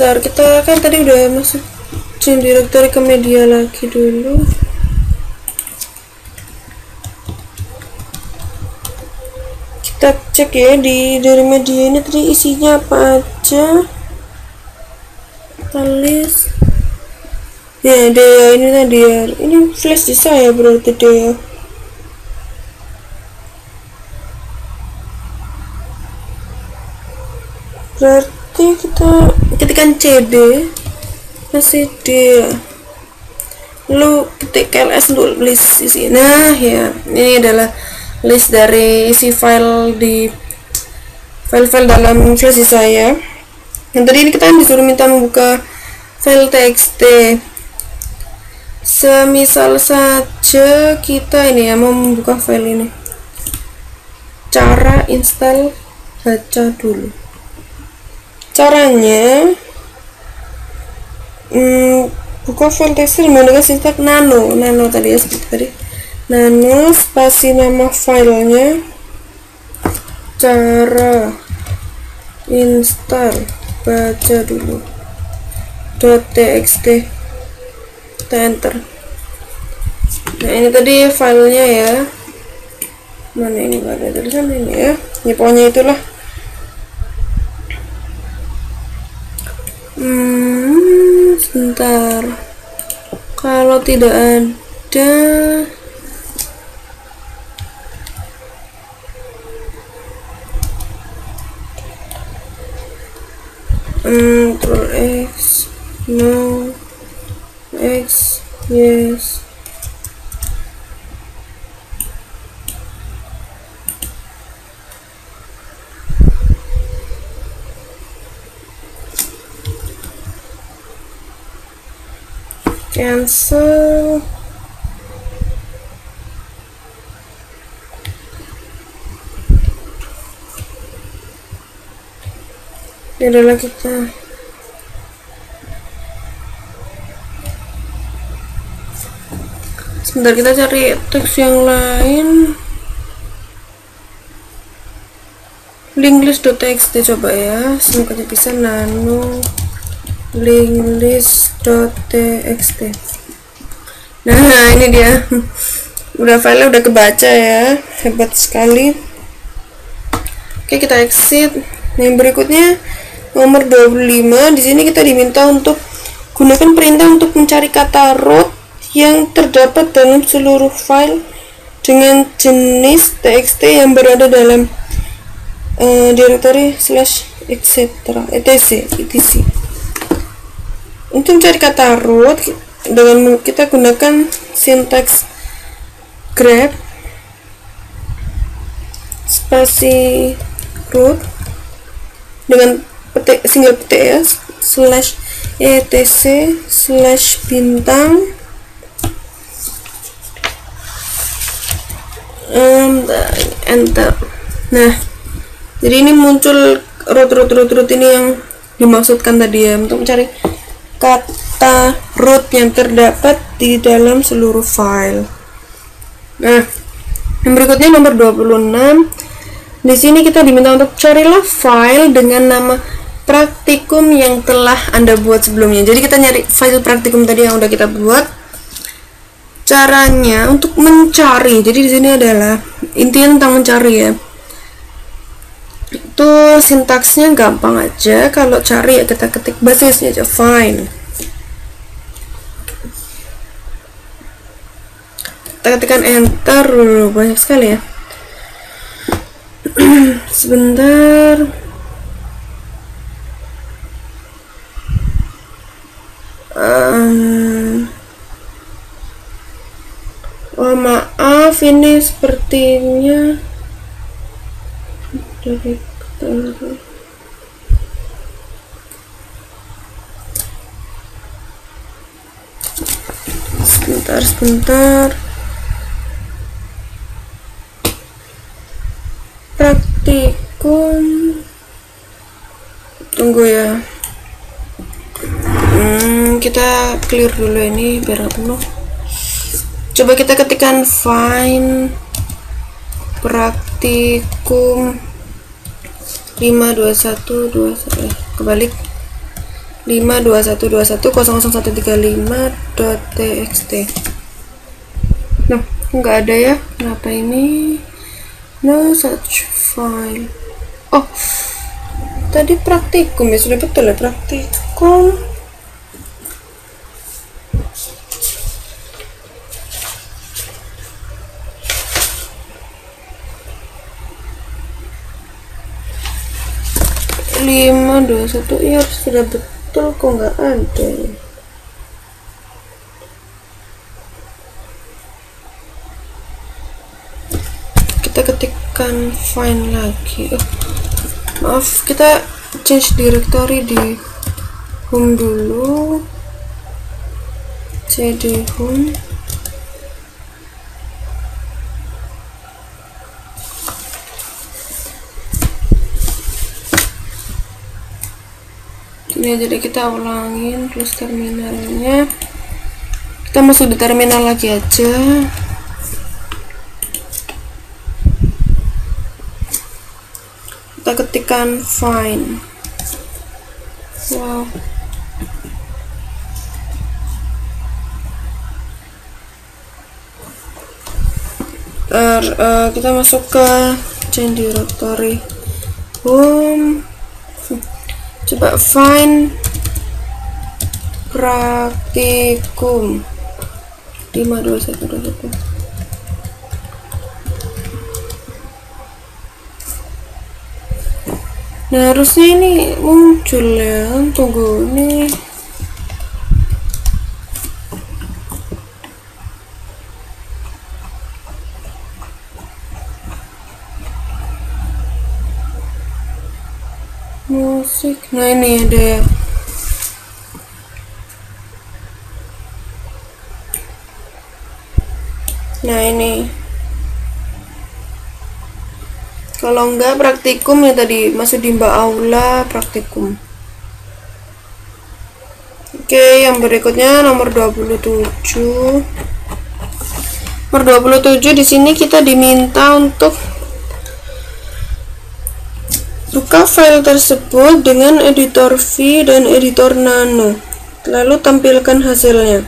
Bentar, kita kan tadi udah masuk direktori ke media lagi dulu. Kita cek ya dari media ini tadi isinya apa aja. Kita list. Ya, Dea ini tadi ya. Ini flash disk saya berarti Dea. Berarti kita ketikkan cd masih D, lu ketik ls untuk list isi. Nah ya, ini adalah list dari isi file di file-file dalam flash disk saya. Yang tadi ini kita disuruh minta membuka file txt. Semisal saja kita ini ya mau membuka file ini. Cara install, baca dulu. Caranya buka file txt menggunakan sintak nano tadi ya, seperti tadi. Nano spasi nama filenya, cara install, baca dulu .txt, kita enter. Nah ini tadi filenya ya, mana ini, nggak ada tulisan ini ya, ya pokoknya itulah. Sebentar, kalau tidak ada Ctrl X, no, X, yes. Cancel. Ini adalah kita sebentar, kita cari teks yang lain. Linklist.txt coba ya, semoga bisa. Nano linklist.txt. Nah ini dia, udah file udah kebaca ya, hebat sekali. Oke, kita exit. Yang berikutnya nomor 25. Di sini kita diminta untuk gunakan perintah untuk mencari kata root yang terdapat dalam seluruh file dengan jenis txt yang berada dalam direktori /etc etc. Untuk mencari kata root dengan kita gunakan sintaks grep spasi root dengan single petik ya, /etc/bintang enter. Nah, jadi ini muncul root ini yang dimaksudkan tadi ya, untuk mencari kata root yang terdapat di dalam seluruh file. Nah, yang berikutnya nomor 26. Di sini kita diminta untuk carilah file dengan nama praktikum yang telah Anda buat sebelumnya. Jadi kita nyari file praktikum tadi yang udah kita buat. Caranya untuk mencari. Jadi di sini adalah intinya tentang mencari ya. Itu sintaksnya gampang aja. Kalau cari ya kita ketik basisnya aja find. Kita ketikkan enter dulu, banyak sekali ya. Sebentar. Oh maaf, ini sepertinya sebentar. Praktikum, tunggu ya. Kita clear dulu ini biar nggak penuh. Coba kita ketikkan find praktikum 52121 kebalik 52121000135.txt. Nah, nggak ada ya. Kenapa ini? No such file. Oh, tadi praktikum ya, sudah betul ya, praktikum. Lima dua satu, ya sudah betul, kok nggak ada ya. Kita ketikkan find lagi. Maaf, kita change directory di home dulu. cd home. Ini jadi kita ulangin plus terminalnya. Kita masuk di terminal lagi aja. Kita ketikkan find. Wow. Kita masuk ke change directory home. Coba find praktikum 52121. Nah, harusnya ini muncul ya. Tunggu, ini musik. Nah, ini ada. Nah, ini. Kalau enggak praktikum ya tadi masuk di Mbak Aula praktikum. Oke, yang berikutnya nomor 27. Nomor 27 di sini kita diminta untuk buka file tersebut dengan editor V dan editor Nano. Lalu tampilkan hasilnya.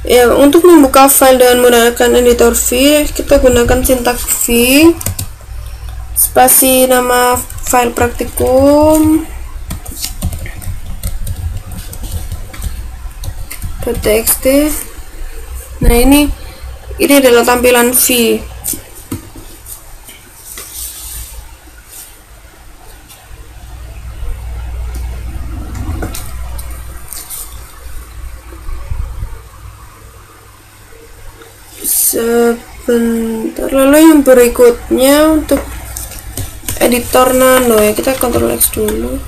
Ya, untuk membuka file dengan menggunakan editor V, kita gunakan sintaks V spasi nama file praktikum .txt. Nah, ini adalah tampilan V. Sebentar, lalu yang berikutnya untuk editor Nano ya, kita Ctrl X dulu.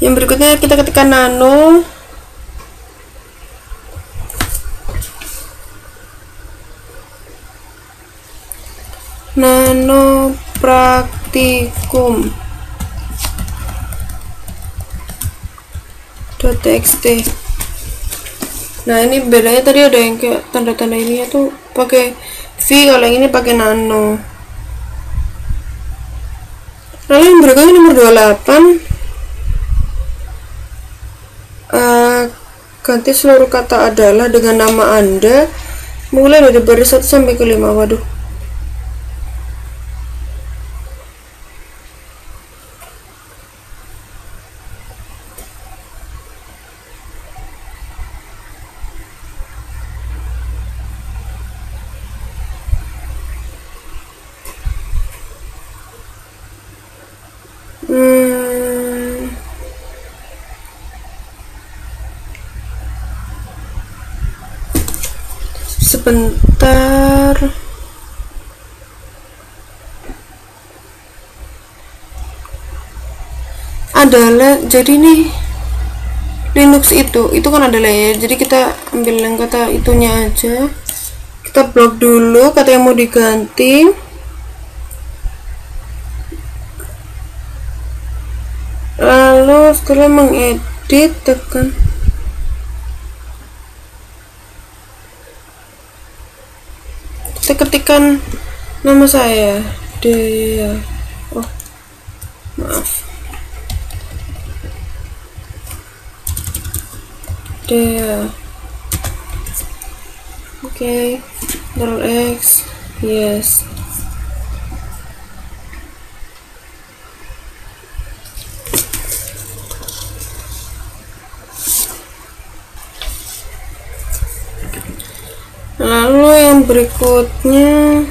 Yang berikutnya kita ketikkan Nano. nanopraktikum .txt. Nah, ini bedanya tadi ada yang kayak tanda-tanda ini tuh pakai V, kalau yang ini pakai nano. Lalu yang berikutnya nomor 28, ganti seluruh kata adalah dengan nama Anda mulai dari baris 1 sampai ke 5. Waduh. Sebentar. Adalah, jadi nih Linux itu kan ada layer, jadi kita ambil yang kata itunya aja, kita blok dulu kata yang mau diganti, lalu setelah mengedit tekan kita ketikkan nama saya Dea, oh maaf, Dea. Oke, X, yes. Lalu yang berikutnya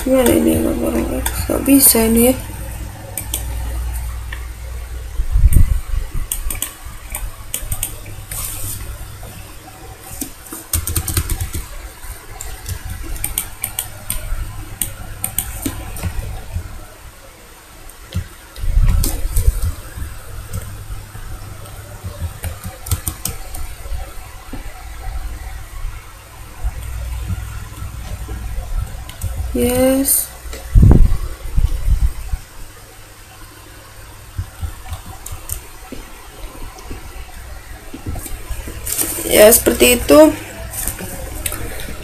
gimana ini nomor X? Gak bisa ini ya. Yes. Ya, seperti itu.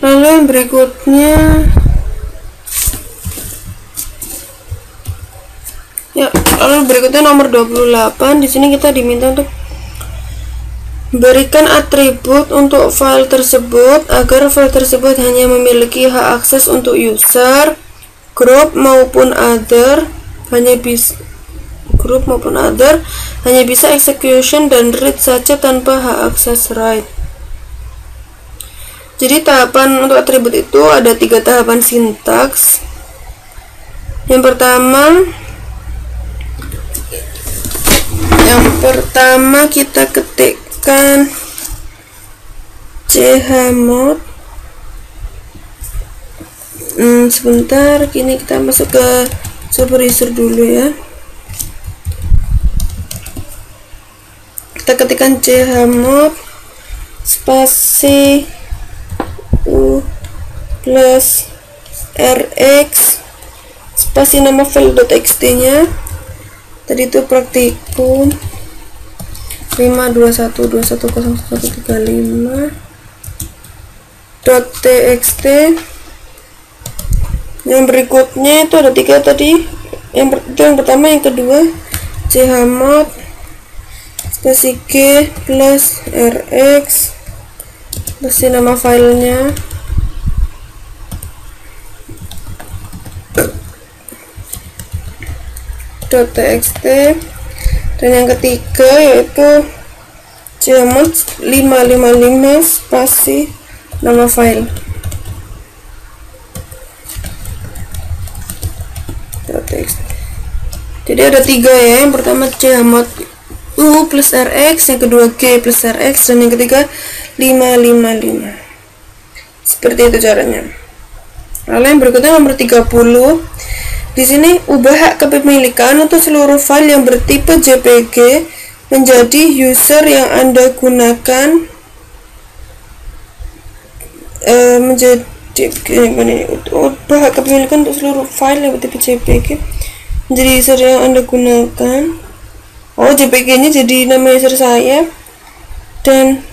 Lalu yang berikutnya nomor 28. Di sini kita diminta untuk berikan atribut untuk file tersebut agar file tersebut hanya memiliki hak akses untuk user, group maupun other, hanya bisa execution dan read saja tanpa hak akses write. Jadi tahapan untuk atribut itu ada 3 tahapan sintaks. Yang pertama kita ketikkan chmod. Sebentar, kini kita masuk ke super user dulu ya. Kita ketikkan chmod spasi u plus rx spasi nama file .txt nya tadi itu praktikum 521210135.txt. Yang berikutnya itu ada 3 tadi, yang pertama, yang kedua chmod spasi g plus rx spasi nama filenya .txt, dan yang ketiga yaitu chmod 555 spasi nama file .txt. Jadi ada 3 ya, yang pertama chmod u plus rx, yang kedua g plus rx, dan yang ketiga 555. Seperti itu caranya. Lalu yang berikutnya nomor 30. Di sini ubah hak kepemilikan untuk seluruh file yang bertipe JPG menjadi user yang Anda gunakan, menjadi ubah kepemilikan untuk seluruh file yang bertipe JPG menjadi user yang Anda gunakan. JPG nya jadi nama user saya dan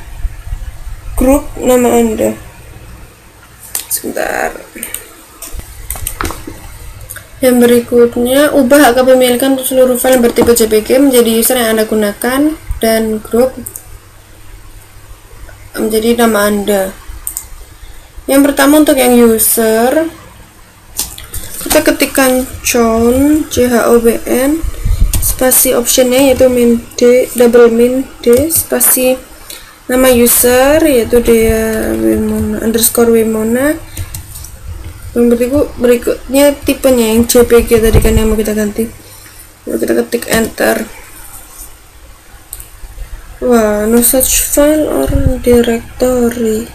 grup nama Anda. Sebentar. Yang berikutnya, ubah hak kepemilikan untuk seluruh file yang bertipe JPG menjadi user yang Anda gunakan dan grup menjadi nama Anda. Yang pertama, untuk yang user, kita ketikkan chown spasi optionnya yaitu double min d spasi nama user yaitu Dea Wimona _Wimona. Yang berikutnya tipenya yang JPG tadi kan yang mau kita ganti. Lalu kita ketik enter. No such file or directory.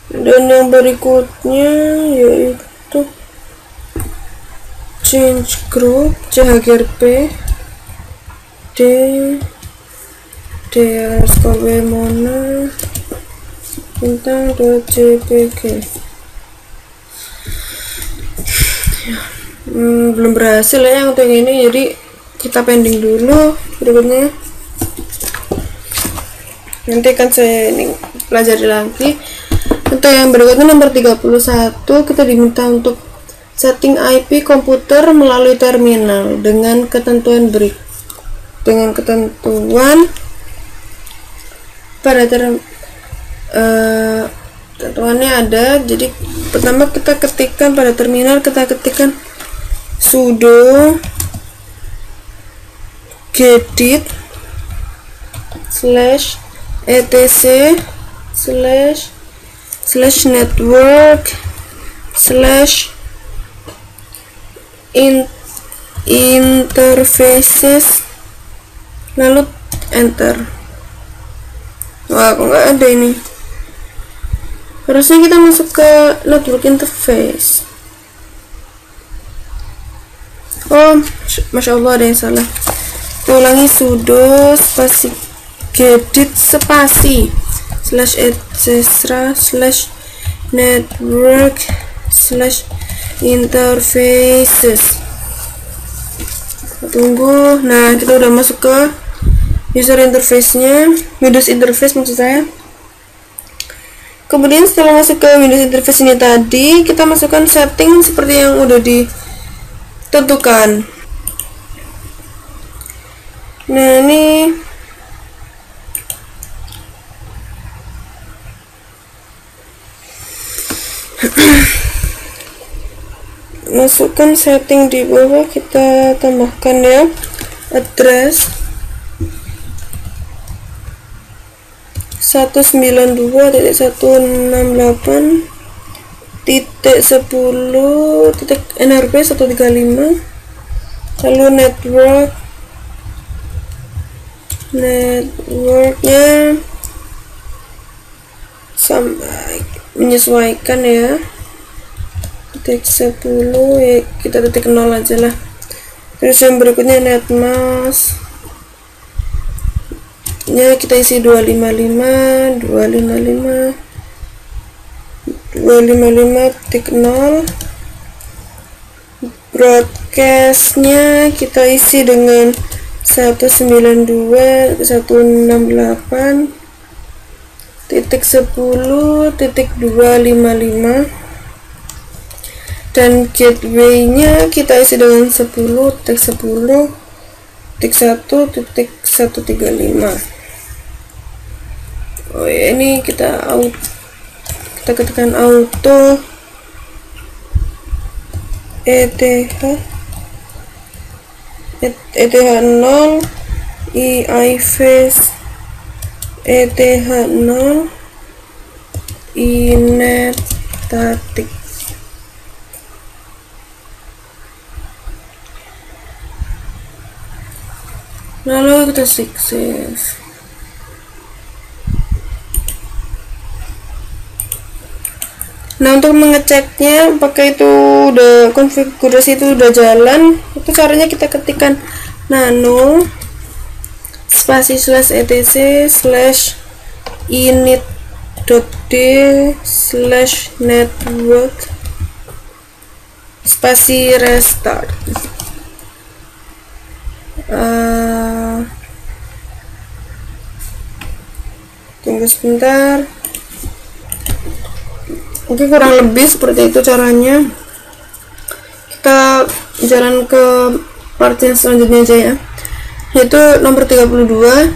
Dan yang berikutnya yaitu change group chgrp d_Wimona bintang.jpg. Belum berhasil ya yang untuk ini, jadi kita pending dulu. Berikutnya nanti akan saya ini pelajari lagi. Untuk yang berikutnya nomor 31, kita diminta untuk setting IP komputer melalui terminal dengan ketentuan pada ketentuannya ada. Jadi pertama kita ketikkan pada terminal, kita ketikkan sudo gedit /etc/network/interfaces lalu enter. Wah, kok nggak ada ini. Harusnya kita masuk ke network interface. Masya Allah, ada yang salah. Kita ulangi, sudo spasi gedit spasi /etc/network/interfaces. Tunggu. Nah, kita udah masuk ke user interface-nya, Windows interface maksud saya. Kemudian setelah masuk ke Windows interface ini tadi, kita masukkan setting seperti yang udah ditentukan. Nah, ini masukkan setting di bawah, kita tambahkan ya address 192.168.10.NRP 135, lalu networknya menyesuaikan ya, titik 10 ya, kita titik 0 aja lah. Terus yang berikutnya netmask nya kita isi 255.0. Broadcastnya kita isi dengan 192.168.10.255 dan gateway-nya kita isi dengan 10.10.1.135. Ini kita ketikkan auto ETH 0 iFace ETH 0 inet static. Lalu kita save. Nah, untuk mengeceknya apakah itu udah konfigurasi itu udah jalan, itu caranya kita ketikkan nano spasi slash etc slash init.d slash network spasi restart. Tunggu sebentar. Oke, kurang lebih seperti itu caranya. Kita jalan ke part yang selanjutnya aja ya, yaitu nomor 32.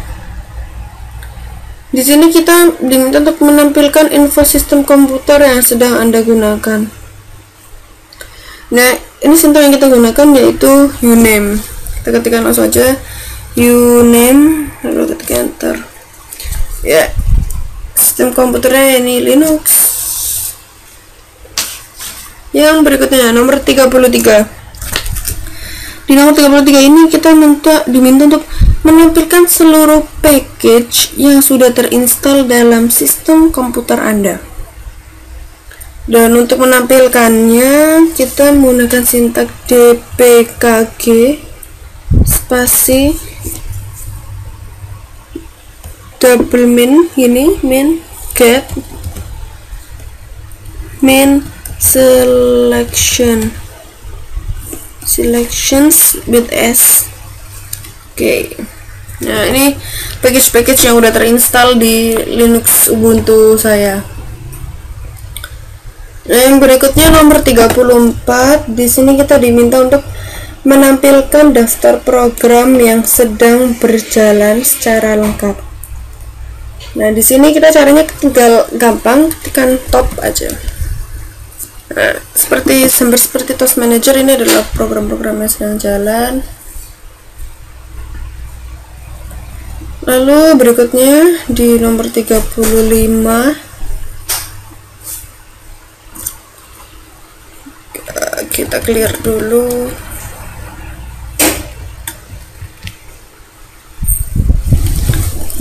Di sini kita diminta untuk menampilkan info sistem komputer yang sedang Anda gunakan. Nah, ini contoh yang kita gunakan yaitu uname. Kita ketikkan langsung aja uname, lalu ketik enter. Ya, sistem komputernya ini Linux. Yang berikutnya nomor 33. Di nomor 33 ini kita diminta untuk menampilkan seluruh package yang sudah terinstall dalam sistem komputer Anda. Dan untuk menampilkannya kita menggunakan sintak dpkg spasi double min ini min get min selections with s. Oke. Nah, ini package-package yang udah terinstall di Linux Ubuntu saya. Nah, yang berikutnya nomor 34. Di sini kita diminta untuk menampilkan daftar program yang sedang berjalan secara lengkap. Nah, di sini kita caranya tinggal gampang, tekan top aja. Nah, seperti Task Manager, ini adalah program-program yang sedang jalan. Lalu berikutnya di nomor 35 kita clear dulu.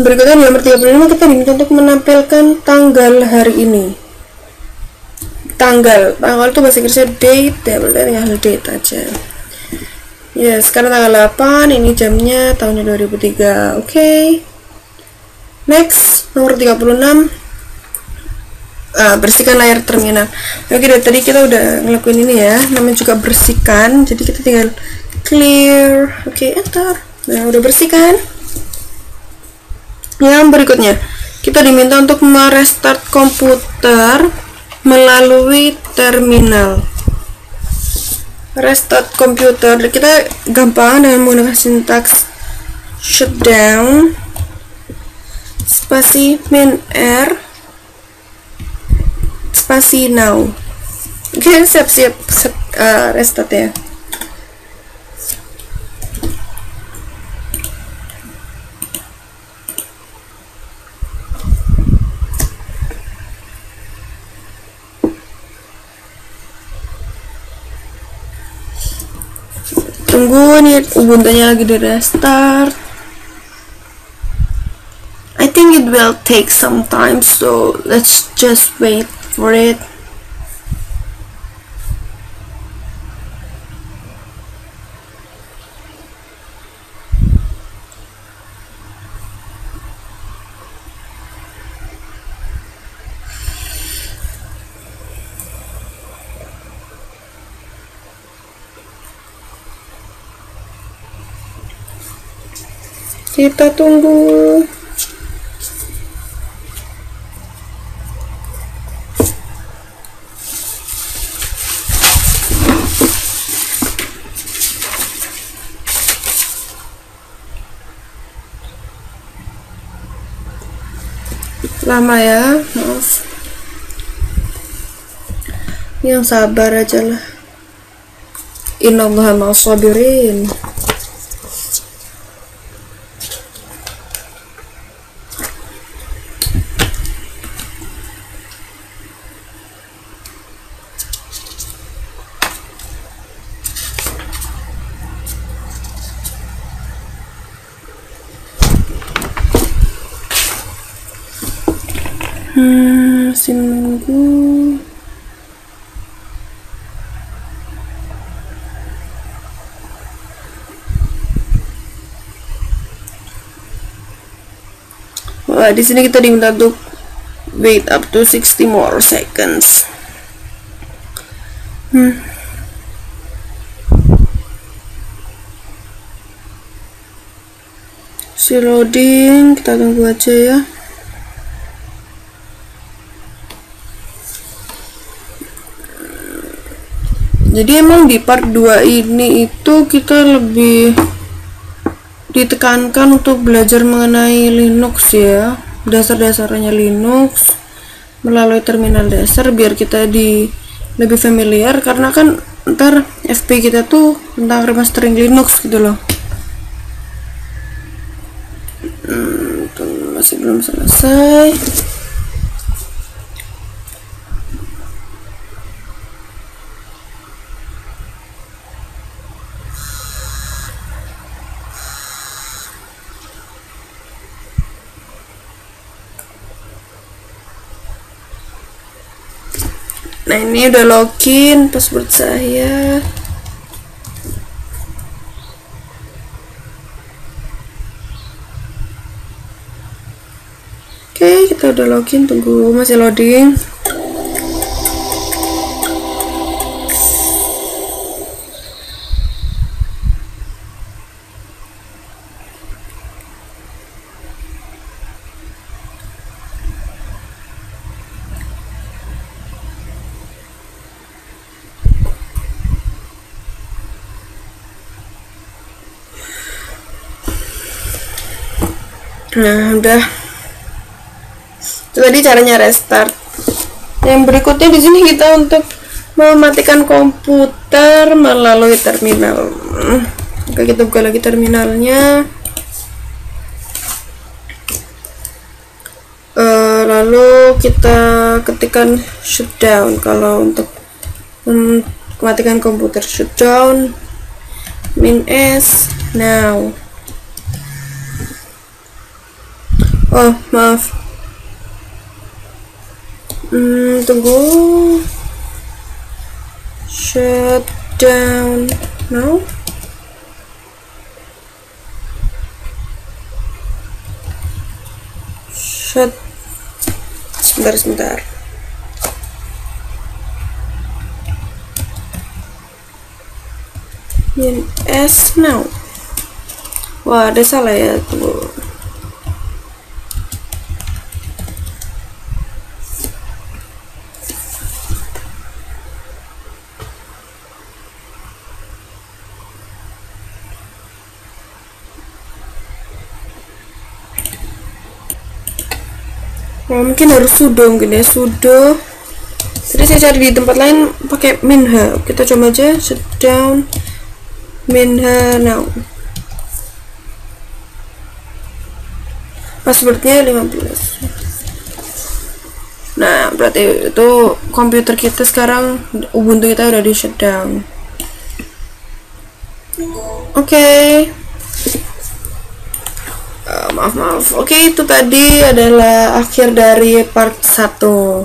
Berikutnya di nomor 35 kita diminta untuk menampilkan tanggal hari ini. Tanggal itu bahasa Inggrisnya date, ya tinggal date aja. Ya, sekarang tanggal 8, ini jamnya tahunnya 2003. Oke. Next, nomor 36. Bersihkan layar terminal. Oke, dari tadi kita udah ngelakuin ini ya, namanya juga bersihkan. Jadi kita tinggal clear. Oke, enter. Nah, udah bersihkan. Yang berikutnya, kita diminta untuk merestart komputer melalui terminal. Restart komputer kita gampang dengan menggunakan sintaks shutdown spasi min r spasi now. Oke, siap-siap restart ya. Tunggu nih, Ubuntu-nya lagi di restart. I think it will take some time, so let's just wait for it. Kita tunggu. Lama ya, maaf. Yang sabar aja lah. Innallaha ma'as sabirin. Masih menunggu. Wah, di sini kita diminta untuk wait up to 60 more seconds. Si loading, kita tunggu aja ya. Jadi emang di part 2 ini itu kita lebih ditekankan untuk belajar mengenai Linux ya, dasar-dasarnya Linux melalui terminal dasar biar kita lebih familiar, karena kan ntar FP kita tuh tentang remastering Linux gitu loh. Masih belum selesai. Nah, ini udah login password saya. Oke, kita udah login, tunggu masih loading. Nah, udah. Itu tadi caranya restart. Yang berikutnya di sini kita untuk mematikan komputer melalui terminal. Oke, kita buka lagi terminalnya. Lalu kita ketikkan shutdown. Kalau untuk mematikan komputer, shutdown -s now. Oh, maaf. Tunggu. Shutdown now. Sebentar. -s now. Wah, ada salah ya, tunggu. Mungkin harus sudo, mungkin ya, sudo. Jadi saya cari di tempat lain pakai minha. Kita coba aja shutdown minha now. Passwordnya 15. Nah, berarti itu komputer kita sekarang, Ubuntu kita udah di shutdown. Oke. Maaf. Oke, itu tadi adalah akhir dari part 1.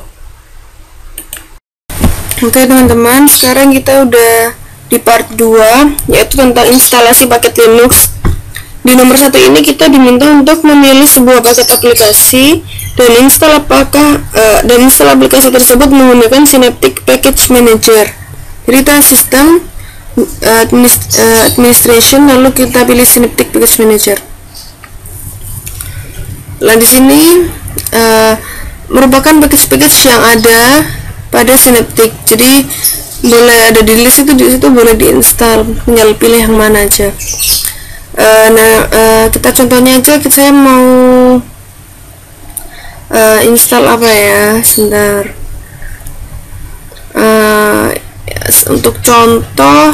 Oke teman-teman, sekarang kita udah di part 2, yaitu tentang instalasi paket Linux. Di nomor 1 ini kita diminta untuk memilih sebuah paket aplikasi dan install aplikasi tersebut menggunakan Synaptic Package Manager. Jadi kita sistem administration, lalu kita pilih Synaptic Package Manager. Nah, di sini merupakan package-package yang ada pada Synaptic. Jadi boleh ada di list itu, di situ boleh diinstal, tinggal pilih yang mana aja. Kita contohnya aja, saya mau install apa ya, sebentar. Untuk contoh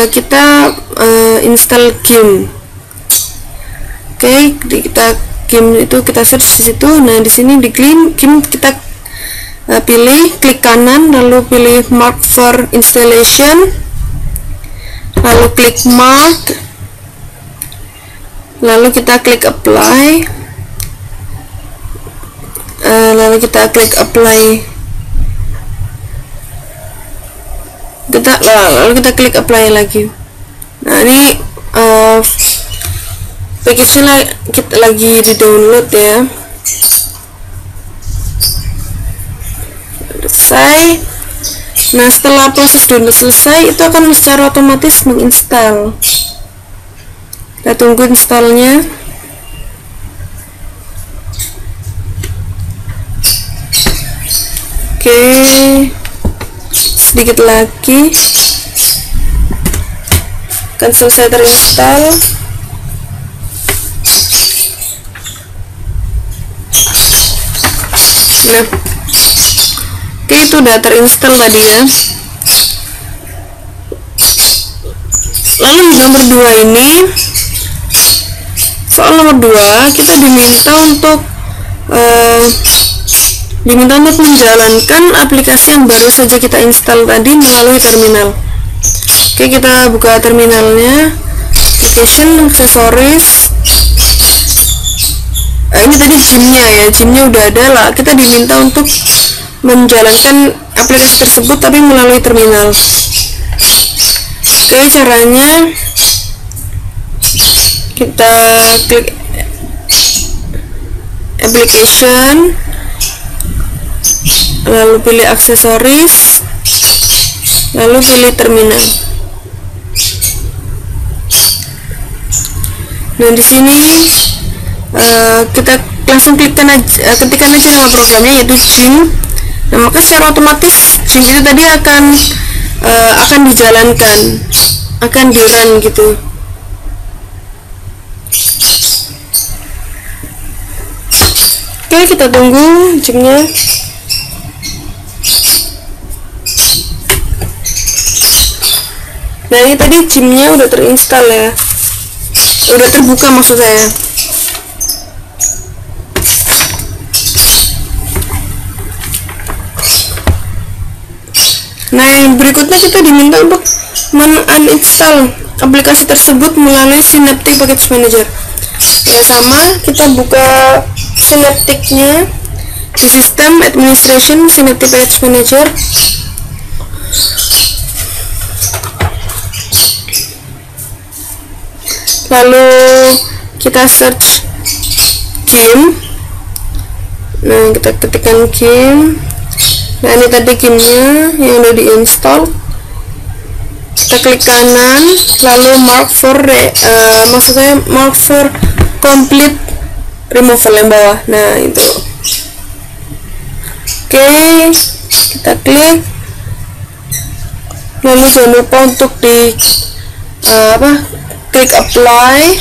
kita install game. Oke, kita game itu kita search di situ. Nah, di sini di game kita pilih, klik kanan, lalu pilih mark for installation, lalu klik mark, lalu kita klik apply, lalu kita klik apply, lalu kita klik apply lagi. Nah, ini package-nya kita lagi di download ya. Selesai. Nah, setelah proses download selesai, itu akan secara otomatis menginstal. Kita tunggu installnya. Oke, sedikit lagi akan selesai terinstall. Nah, oke, itu udah terinstall tadi ya. Lalu di nomor 2 ini, soal nomor 2 kita diminta untuk menjalankan aplikasi yang baru saja kita install tadi melalui terminal. Oke, kita buka terminalnya, application, accessories. Ini tadi gymnya ya, gymnya udah ada lah. Kita diminta untuk menjalankan aplikasi tersebut tapi melalui terminal. Oke, caranya kita klik application, lalu pilih aksesoris, lalu pilih terminal. Nah, di sini kita langsung ketikkan aja nama programnya, yaitu gym. Nah, maka secara otomatis gym itu tadi akan dijalankan, akan di run gitu. Oke, kita tunggu gymnya. Nah, ini tadi gymnya udah terinstall ya, udah terbuka maksud saya. Nah, yang berikutnya kita diminta untuk uninstall aplikasi tersebut melalui Synaptic Package Manager. Ya, sama, kita buka Synaptic-nya di System Administration, Synaptic Package Manager. Lalu kita search game. Nah, kita ketikkan game. Nah, ini tadi gamenya yang udah diinstal. Kita klik kanan, lalu mark for complete removal yang bawah. Nah, itu. Oke, kita klik. Lalu jangan lupa untuk klik apply.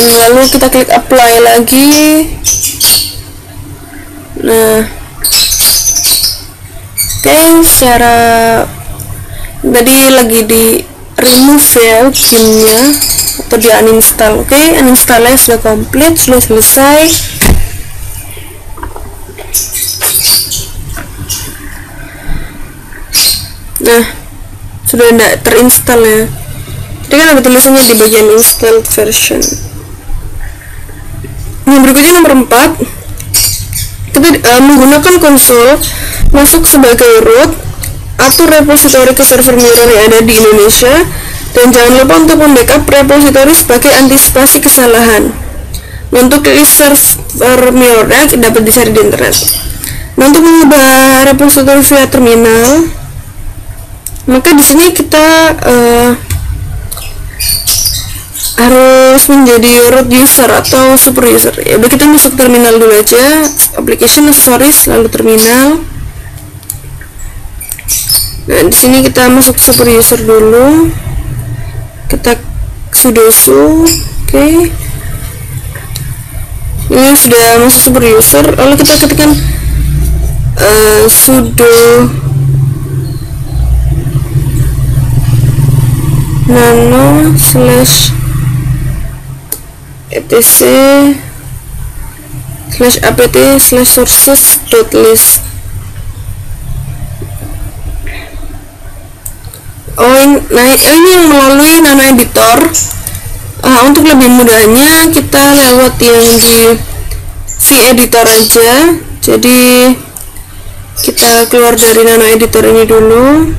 Lalu kita klik apply lagi. Nah, oke, secara tadi lagi di remove ya gamenya atau di uninstall. Oke, uninstallnya sudah komplit, sudah selesai. Nah, sudah tidak terinstall ya. Jadi kan ada tulisannya di bagian installed version. Yang berikutnya nomor 4, kita menggunakan konsol masuk sebagai root, atur repositori ke server mirror yang ada di Indonesia, dan jangan lupa untuk membackup repositori sebagai antisipasi kesalahan. Untuk list server mirrornya dapat dicari di internet. Nah, untuk mengubah repositori via terminal, maka di sini kita harus menjadi root user atau super user. Ya udah, kita masuk terminal dulu aja, application, accessories, lalu terminal. Nah, di sini kita masuk super user dulu. Kita sudo su. Oke. Ini sudah masuk super user, lalu kita ketikkan sudo nano / etc/apt/sources.list. Nah, ini yang melalui nano editor. Untuk lebih mudahnya kita lewat yang di vEditor aja. Jadi kita keluar dari nano editor ini dulu.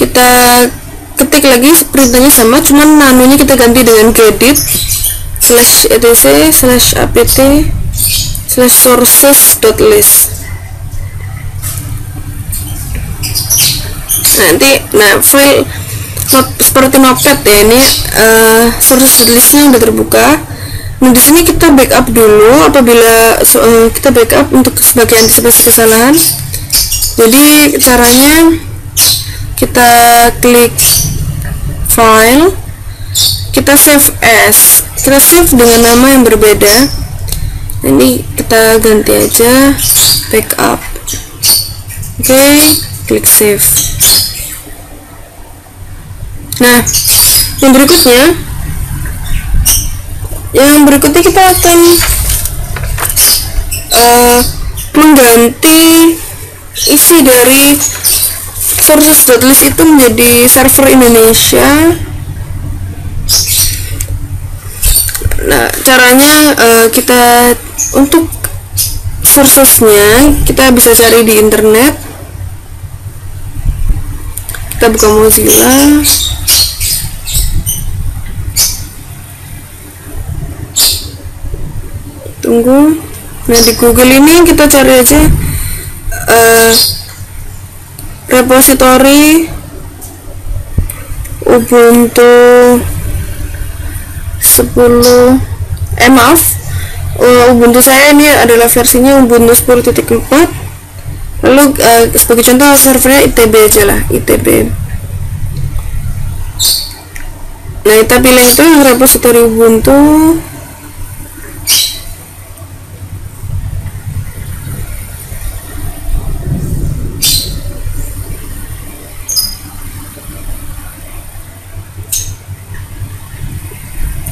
Kita ketik lagi perintahnya sama, cuman nanonya kita ganti dengan gedit /etc/apt/sources.list. Nanti file seperti notepad ya, ini sources.listnya udah terbuka. Nah, di sini kita backup dulu apabila kita backup untuk sebagai antisipasi kesalahan. Jadi caranya kita klik file, kita save as, kita save dengan nama yang berbeda. Ini kita ganti aja backup. Oke, klik save. Nah, yang berikutnya kita akan mengganti isi dari sources.list itu menjadi server Indonesia. Nah, caranya kita untuk sourcesnya kita bisa cari di internet. Kita buka Mozilla. Tunggu. Nah, di Google ini kita cari aja repository Ubuntu 10. Ubuntu saya ini adalah versinya Ubuntu 10.4. Lalu sebagai contoh servernya ITB aja lah, ITB. Nah, kita pilih itu yang repository Ubuntu.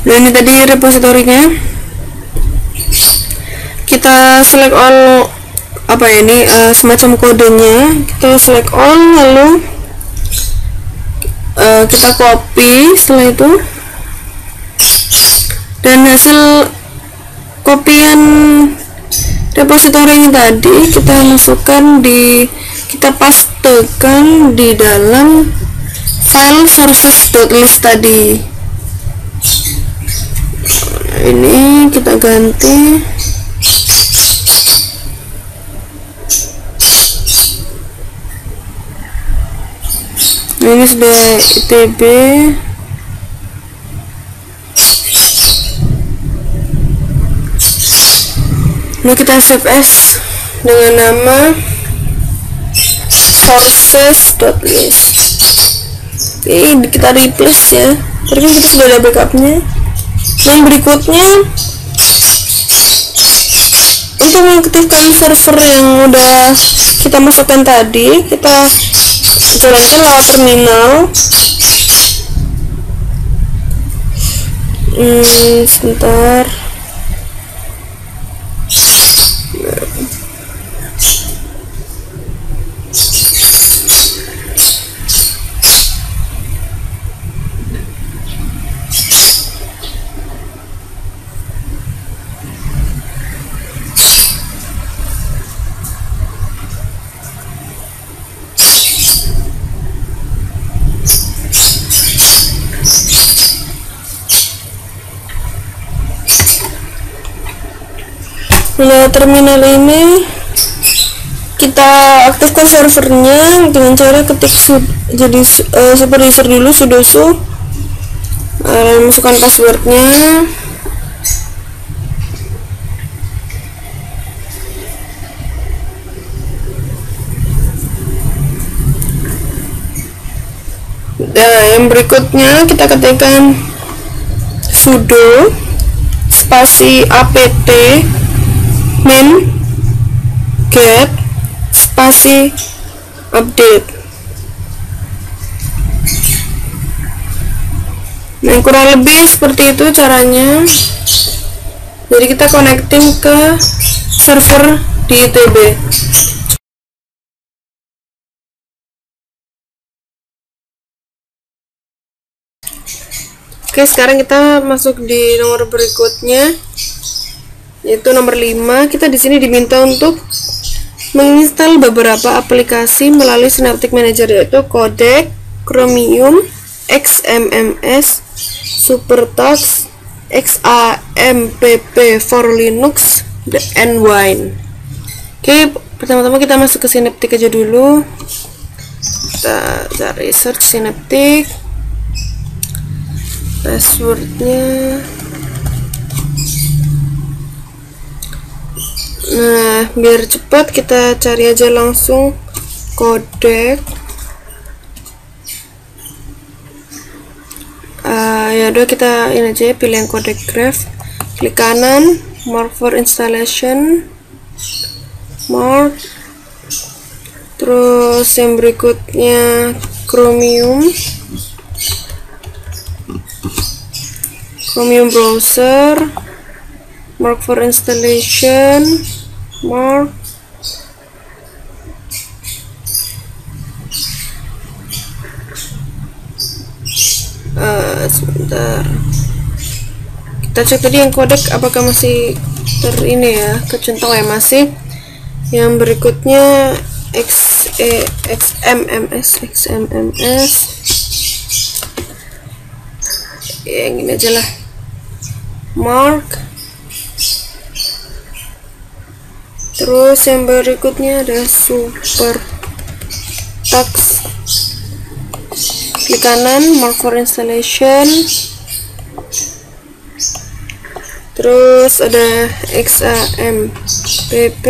Nah, ini tadi repositorinya. Kita select all, ini semacam kodenya. Kita select all, lalu kita copy setelah itu, dan hasil kopian repositorinya tadi kita masukkan kita pastekan di dalam file sources.list tadi. Ini kita ganti ini sudah ITB. Nah, kita save as dengan nama sources.list. Oke, kita replace ya, tapi kan kita sudah ada backupnya. Yang berikutnya, untuk mengaktifkan server yang udah kita masukkan tadi, kita jalankan lewat terminal. Sebentar. Nah, terminal ini kita aktifkan servernya dengan cara ketik jadi super user dulu, sudoku, masukkan passwordnya. Nah, yang berikutnya kita ketikkan sudo spasi apt min get spasi update. Nah, kurang lebih seperti itu caranya. Jadi kita connecting ke server di ITB. Oke, sekarang kita masuk di nomor berikutnya, yaitu nomor 5. Kita di sini diminta untuk menginstal beberapa aplikasi melalui Synaptic Manager, yaitu Codec, Chromium, XMMS, SuperTux, XAMPP for Linux, and Wine. Oke, pertama-tama kita masuk ke Synaptic aja dulu. Kita cari search Synaptic, passwordnya. Nah, biar cepat kita cari aja langsung codec. Ya udah, kita ini aja, pilih yang codec graph, klik kanan, mark for installation, mark. Terus yang berikutnya Chromium browser, mark for installation, mark. Sebentar, kita cek tadi yang codec apakah masih ini ya, kecentang ya, masih. Yang berikutnya XMMS, yang ini aja lah, mark. Terus yang berikutnya ada SuperTux, klik kanan, mark for installation. Terus ada XAMPP.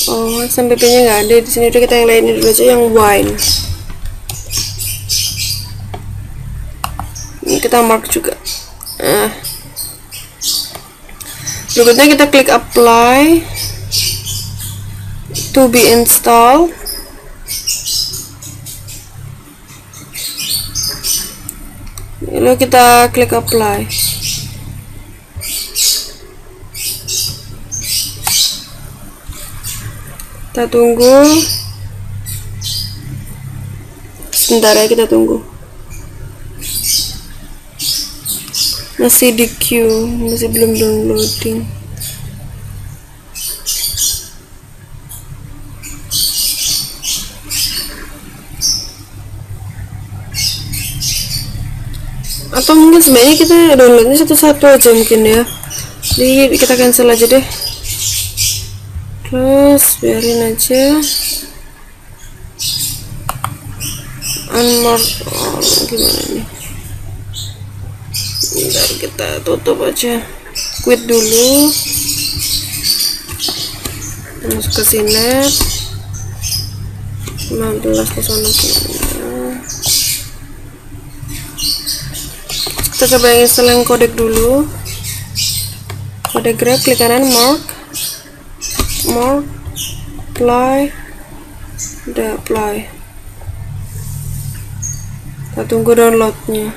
Oh, XAMPP nya nggak ada di sini. Udah, kita yang lainnya dulu aja, yang Wine. Ini kita mark juga. Berikutnya kita klik apply to be installed. Lalu kita klik apply. Kita tunggu sebentar ya, kita tunggu. Masih di queue, masih belum downloading. Atau mungkin sebenarnya kita downloadnya satu-satu aja mungkin ya. Jadi kita cancel aja deh. Terus biarin aja. Unmark, gimana nih? Bentar, kita tutup aja. Quit dulu. Masuk ke Synap 15.06. Kita coba yang install yang codec dulu. Codec graph, klik kanan, mark, apply, udah apply. Kita tunggu downloadnya.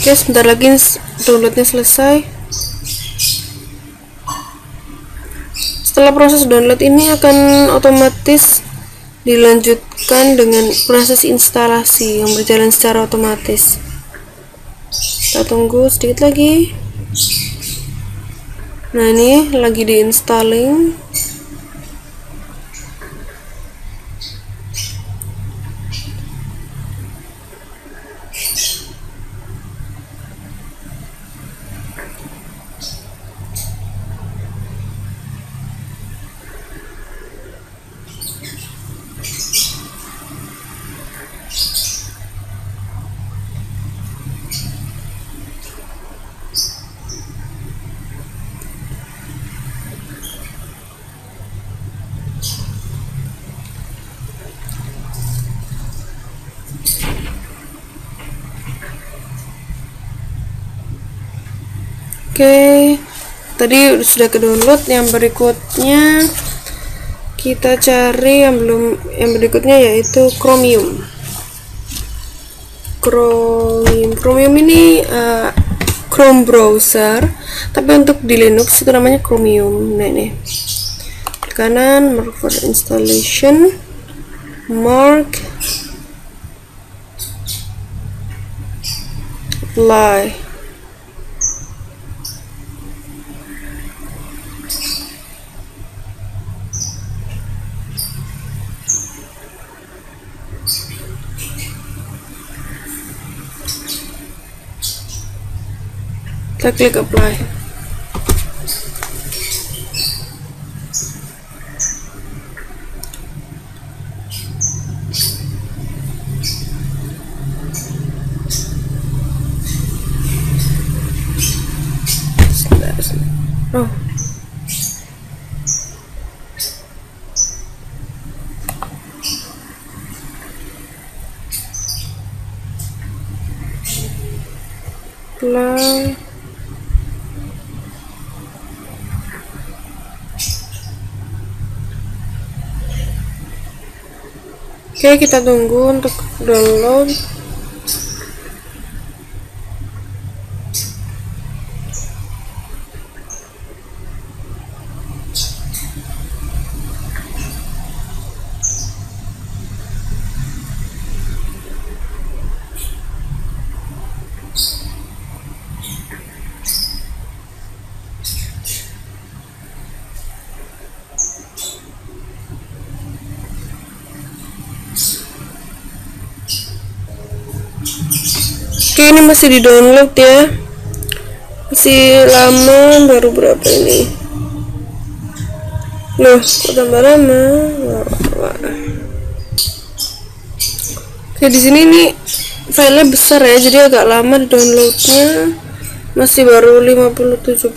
Oke, sebentar lagi downloadnya selesai. Setelah proses download ini akan otomatis dilanjutkan dengan proses instalasi yang berjalan secara otomatis. Kita tunggu sedikit lagi. Nah, ini lagi di-installing. Oke, tadi sudah ke download. Yang berikutnya kita cari yang berikutnya, yaitu Chromium. Chromium ini Chrome browser, tapi untuk di Linux itu namanya Chromium. Nah, ini kanan, mark for installation, mark, apply. Kita klik apply. Oh. Apply. Oke, kita tunggu untuk download. Oke, ini masih di download ya, masih lama, baru berapa ini loh, kok tambah lama. Oke, di sini nih filenya besar ya, jadi agak lama di downloadnya, masih baru 57%.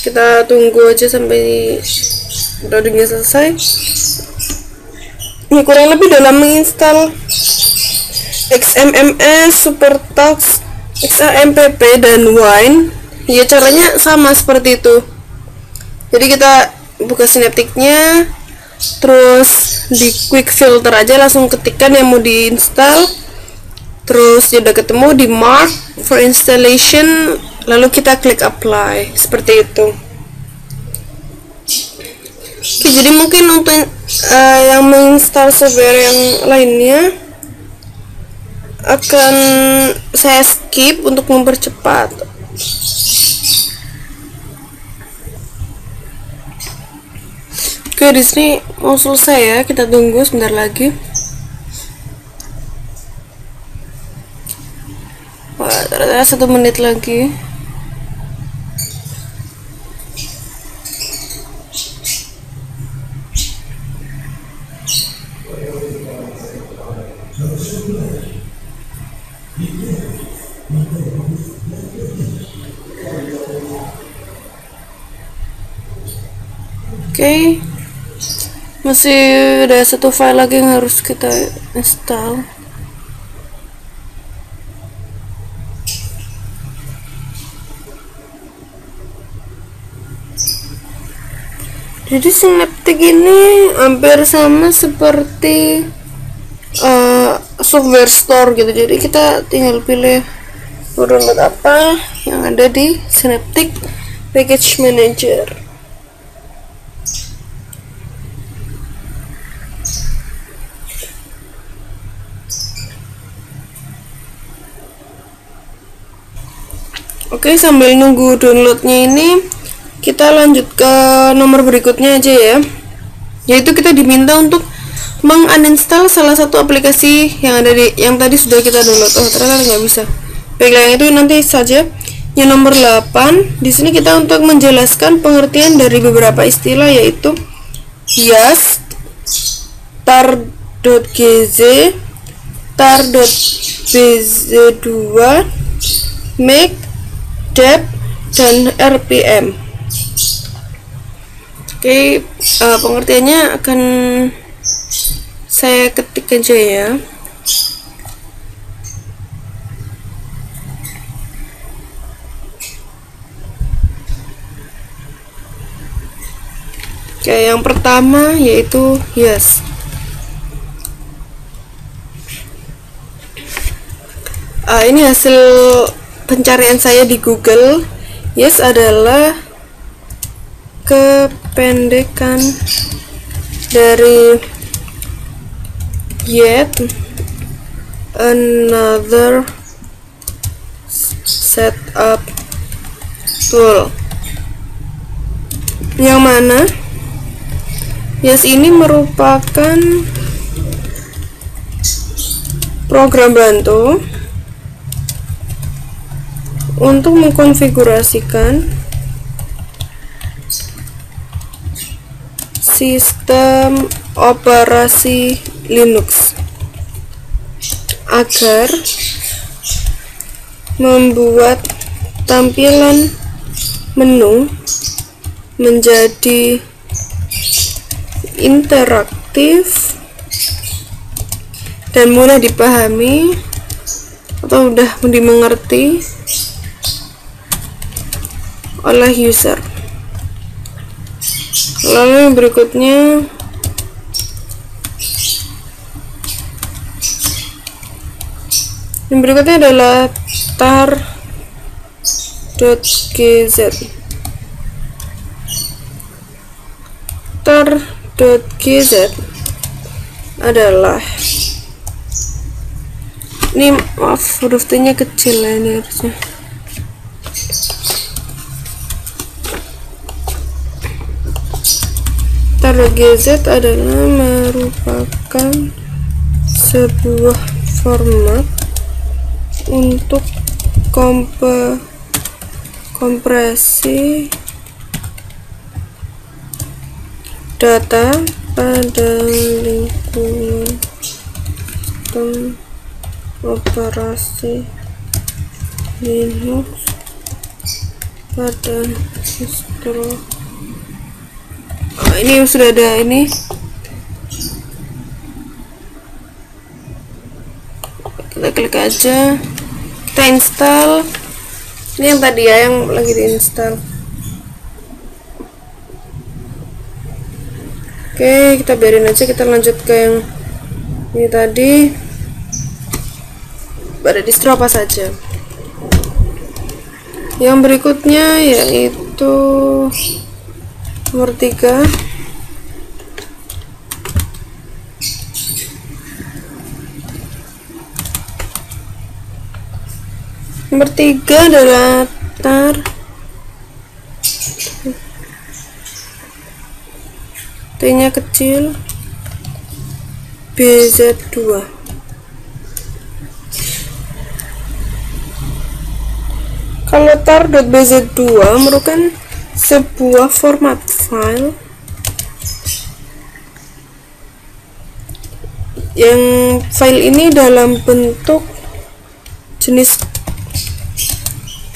Kita tunggu aja sampai downloadingnya selesai. Ini kurang lebih dalam menginstal XMMS, SuperTalk, XAMPP, dan Wine ya, caranya sama seperti itu. Jadi kita buka Synaptic-nya, terus di quick filter aja, langsung ketikkan yang mau diinstal, terus dia udah ketemu, di mark for installation, lalu kita klik apply, seperti itu. Oke, jadi mungkin untuk yang menginstal software yang lainnya akan saya skip untuk mempercepat. Oke, di sini mau selesai ya, kita tunggu sebentar lagi. Wah, ternyata 1 menit lagi. Oke, masih ada 1 file lagi yang harus kita install. Jadi Synaptic ini hampir sama seperti software store gitu, jadi kita tinggal pilih download apa yang ada di Synaptic Package Manager. Oke, sambil nunggu downloadnya ini, kita lanjut ke nomor berikutnya aja ya, yaitu kita diminta untuk menguninstall salah satu aplikasi yang ada yang tadi sudah kita download. Oh, ternyata nggak bisa. Baiklah, yang itu nanti saja. Yang nomor 8, di sini kita untuk menjelaskan pengertian dari beberapa istilah, yaitu YAST, tar.gz, tar.bz2, make, dep, dan rpm. Oke, pengertiannya akan saya ketik aja ya. Oke, yang pertama yaitu yes. Ini hasil pencarian saya di Google. Yes adalah kependekan dari yet another setup tool, yang mana yes ini merupakan program bantu untuk mengkonfigurasikan sistem operasi Linux agar membuat tampilan menu menjadi interaktif dan mudah dipahami atau mudah dimengerti oleh user. Lalu yang berikutnya adalah tar.gz. tar.gz adalah, ini maaf huruf T nya kecil ya, ini harusnya tar.gz adalah merupakan sebuah format untuk kompresi data pada lingkungan sistem operasi Linux pada distro. Ini sudah ada, ini kita klik aja, kita install. Ini yang tadi ya, yang lagi diinstal. Oke, kita biarin aja, kita lanjut ke yang ini tadi. Pada distro apa saja. Yang berikutnya yaitu nomor 3, adalah tar T nya kecil bz2. Kalau tar.bz2 merupakan sebuah format file yang file ini dalam bentuk jenis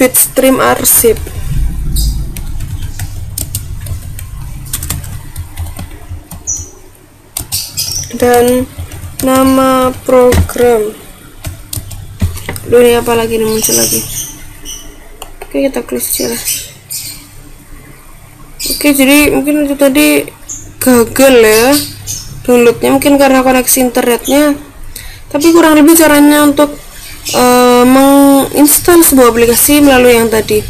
bitstream arsip. Dan nama program, ini apa lagi nih, muncul lagi. Oke, kita klik saja lah. Oke, jadi mungkin itu tadi gagal ya downloadnya, mungkin karena koneksi internetnya. Tapi kurang lebih caranya untuk menginstal sebuah aplikasi melalui yang tadi.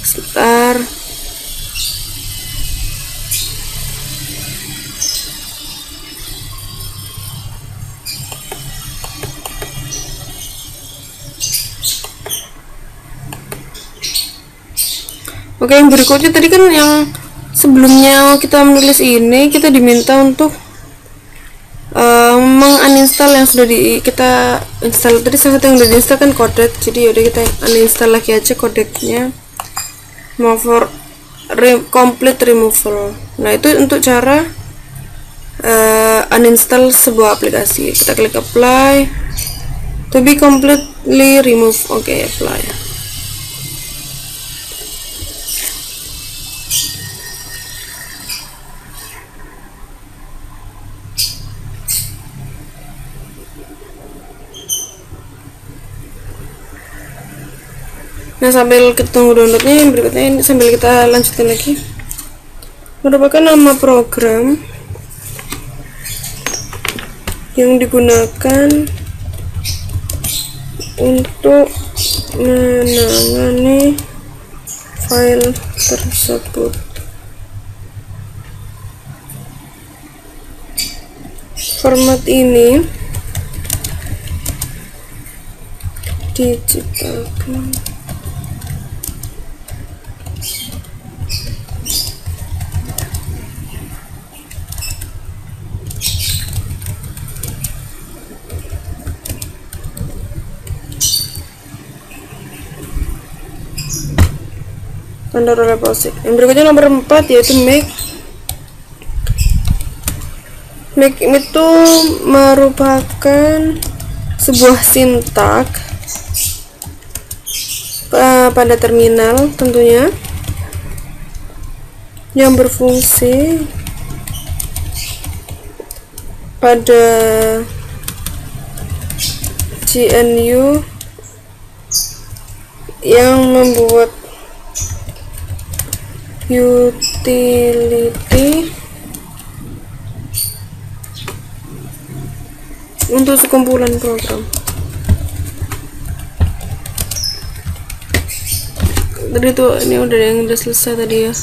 Sebentar. Oke, yang berikutnya tadi kan yang sebelumnya kita menulis ini, kita diminta untuk menguninstall yang sudah kita install tadi. Salah satu yang sudah diinstal kan codec, jadi yaudah kita uninstall lagi aja codecnya. Mau for complete removal. Nah, itu untuk cara uninstall sebuah aplikasi. Kita klik apply to be completely remove. Oke, apply. Nah, sambil kita tunggu downloadnya, yang berikutnya ini sambil kita lanjutin lagi, merupakan nama program yang digunakan untuk menangani file tersebut. Format ini diciptakan Control Repository. Yang berikutnya nomor 4 yaitu make. Make itu merupakan sebuah sintak pada terminal tentunya yang berfungsi pada GNU yang membuat utility untuk sekumpulan program. Tadi tuh ini udah selesai tadi ya.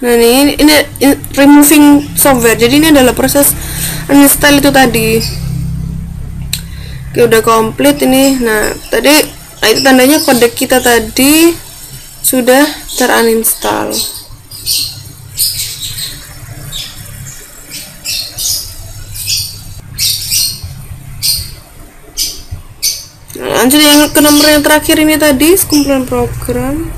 Nah ini removing software. Jadi ini adalah proses uninstall itu tadi. Oke, udah komplit ini. Nah itu tandanya kode kita tadi sudah teruninstall. Nah, lanjut yang ke nomor yang terakhir ini tadi, sekumpulan program.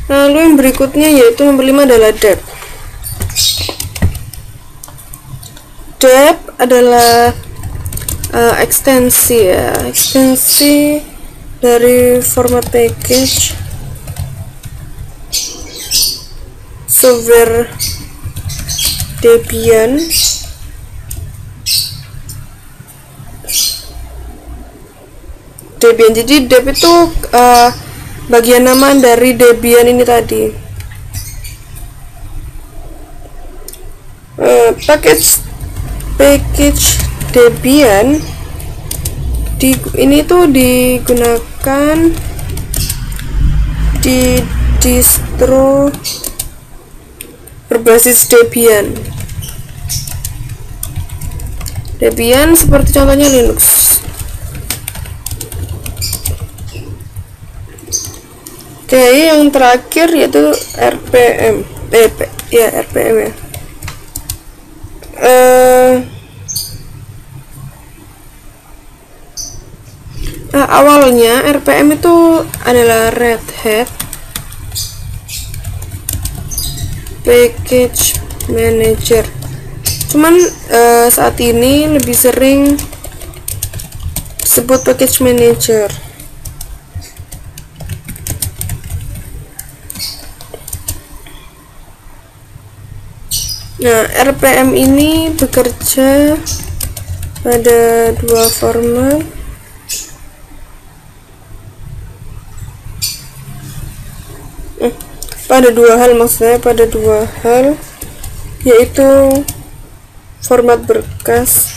Lalu yang berikutnya yaitu nomor 5 adalah dep. Dep adalah ekstensi dari format package software Debian. Jadi dep itu bagian nama dari Debian ini tadi. Package Debian ini tuh digunakan di distro berbasis Debian. Debian seperti contohnya Linux. Oke, yang terakhir yaitu RPM. RPM ya. Awalnya RPM itu adalah Red Hat Package Manager. Cuman saat ini lebih sering disebut Package Manager. Nah, RPM ini bekerja pada dua format. Pada dua hal, yaitu format berkas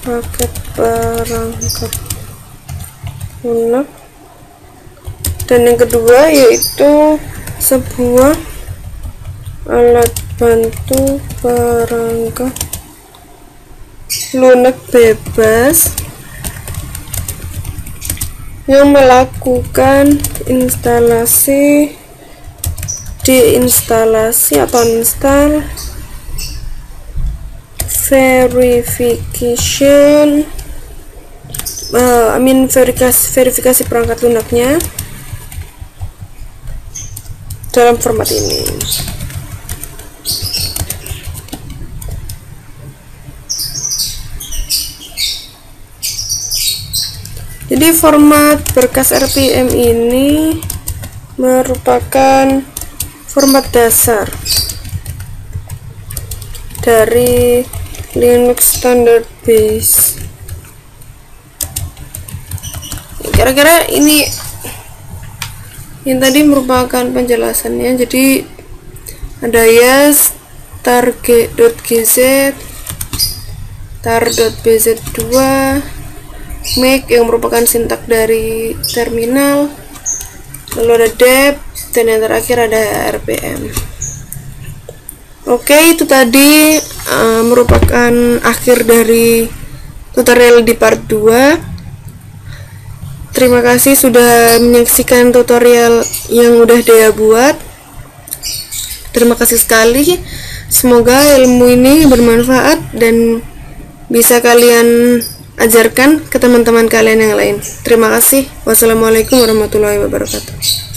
paket perangkat lunak, dan yang kedua yaitu sebuah alat bantu perangkat lunak bebas yang melakukan instalasi, deinstalasi atau install, verification, verifikasi perangkat lunaknya dalam format ini. Jadi format berkas RPM ini merupakan format dasar dari Linux Standard Base. Kira-kira ini yang tadi merupakan penjelasannya. Jadi ada YAS, tar.gz, tar.bz2, make yang merupakan sintak dari terminal, lalu ada dep, dan yang terakhir ada RPM. Oke, itu tadi merupakan akhir dari tutorial di part 2. Terima kasih sudah menyaksikan tutorial yang udah Dea buat. Terima kasih sekali. Semoga ilmu ini bermanfaat dan bisa kalian ajarkan ke teman-teman kalian yang lain. Terima kasih. Wassalamualaikum warahmatullahi wabarakatuh.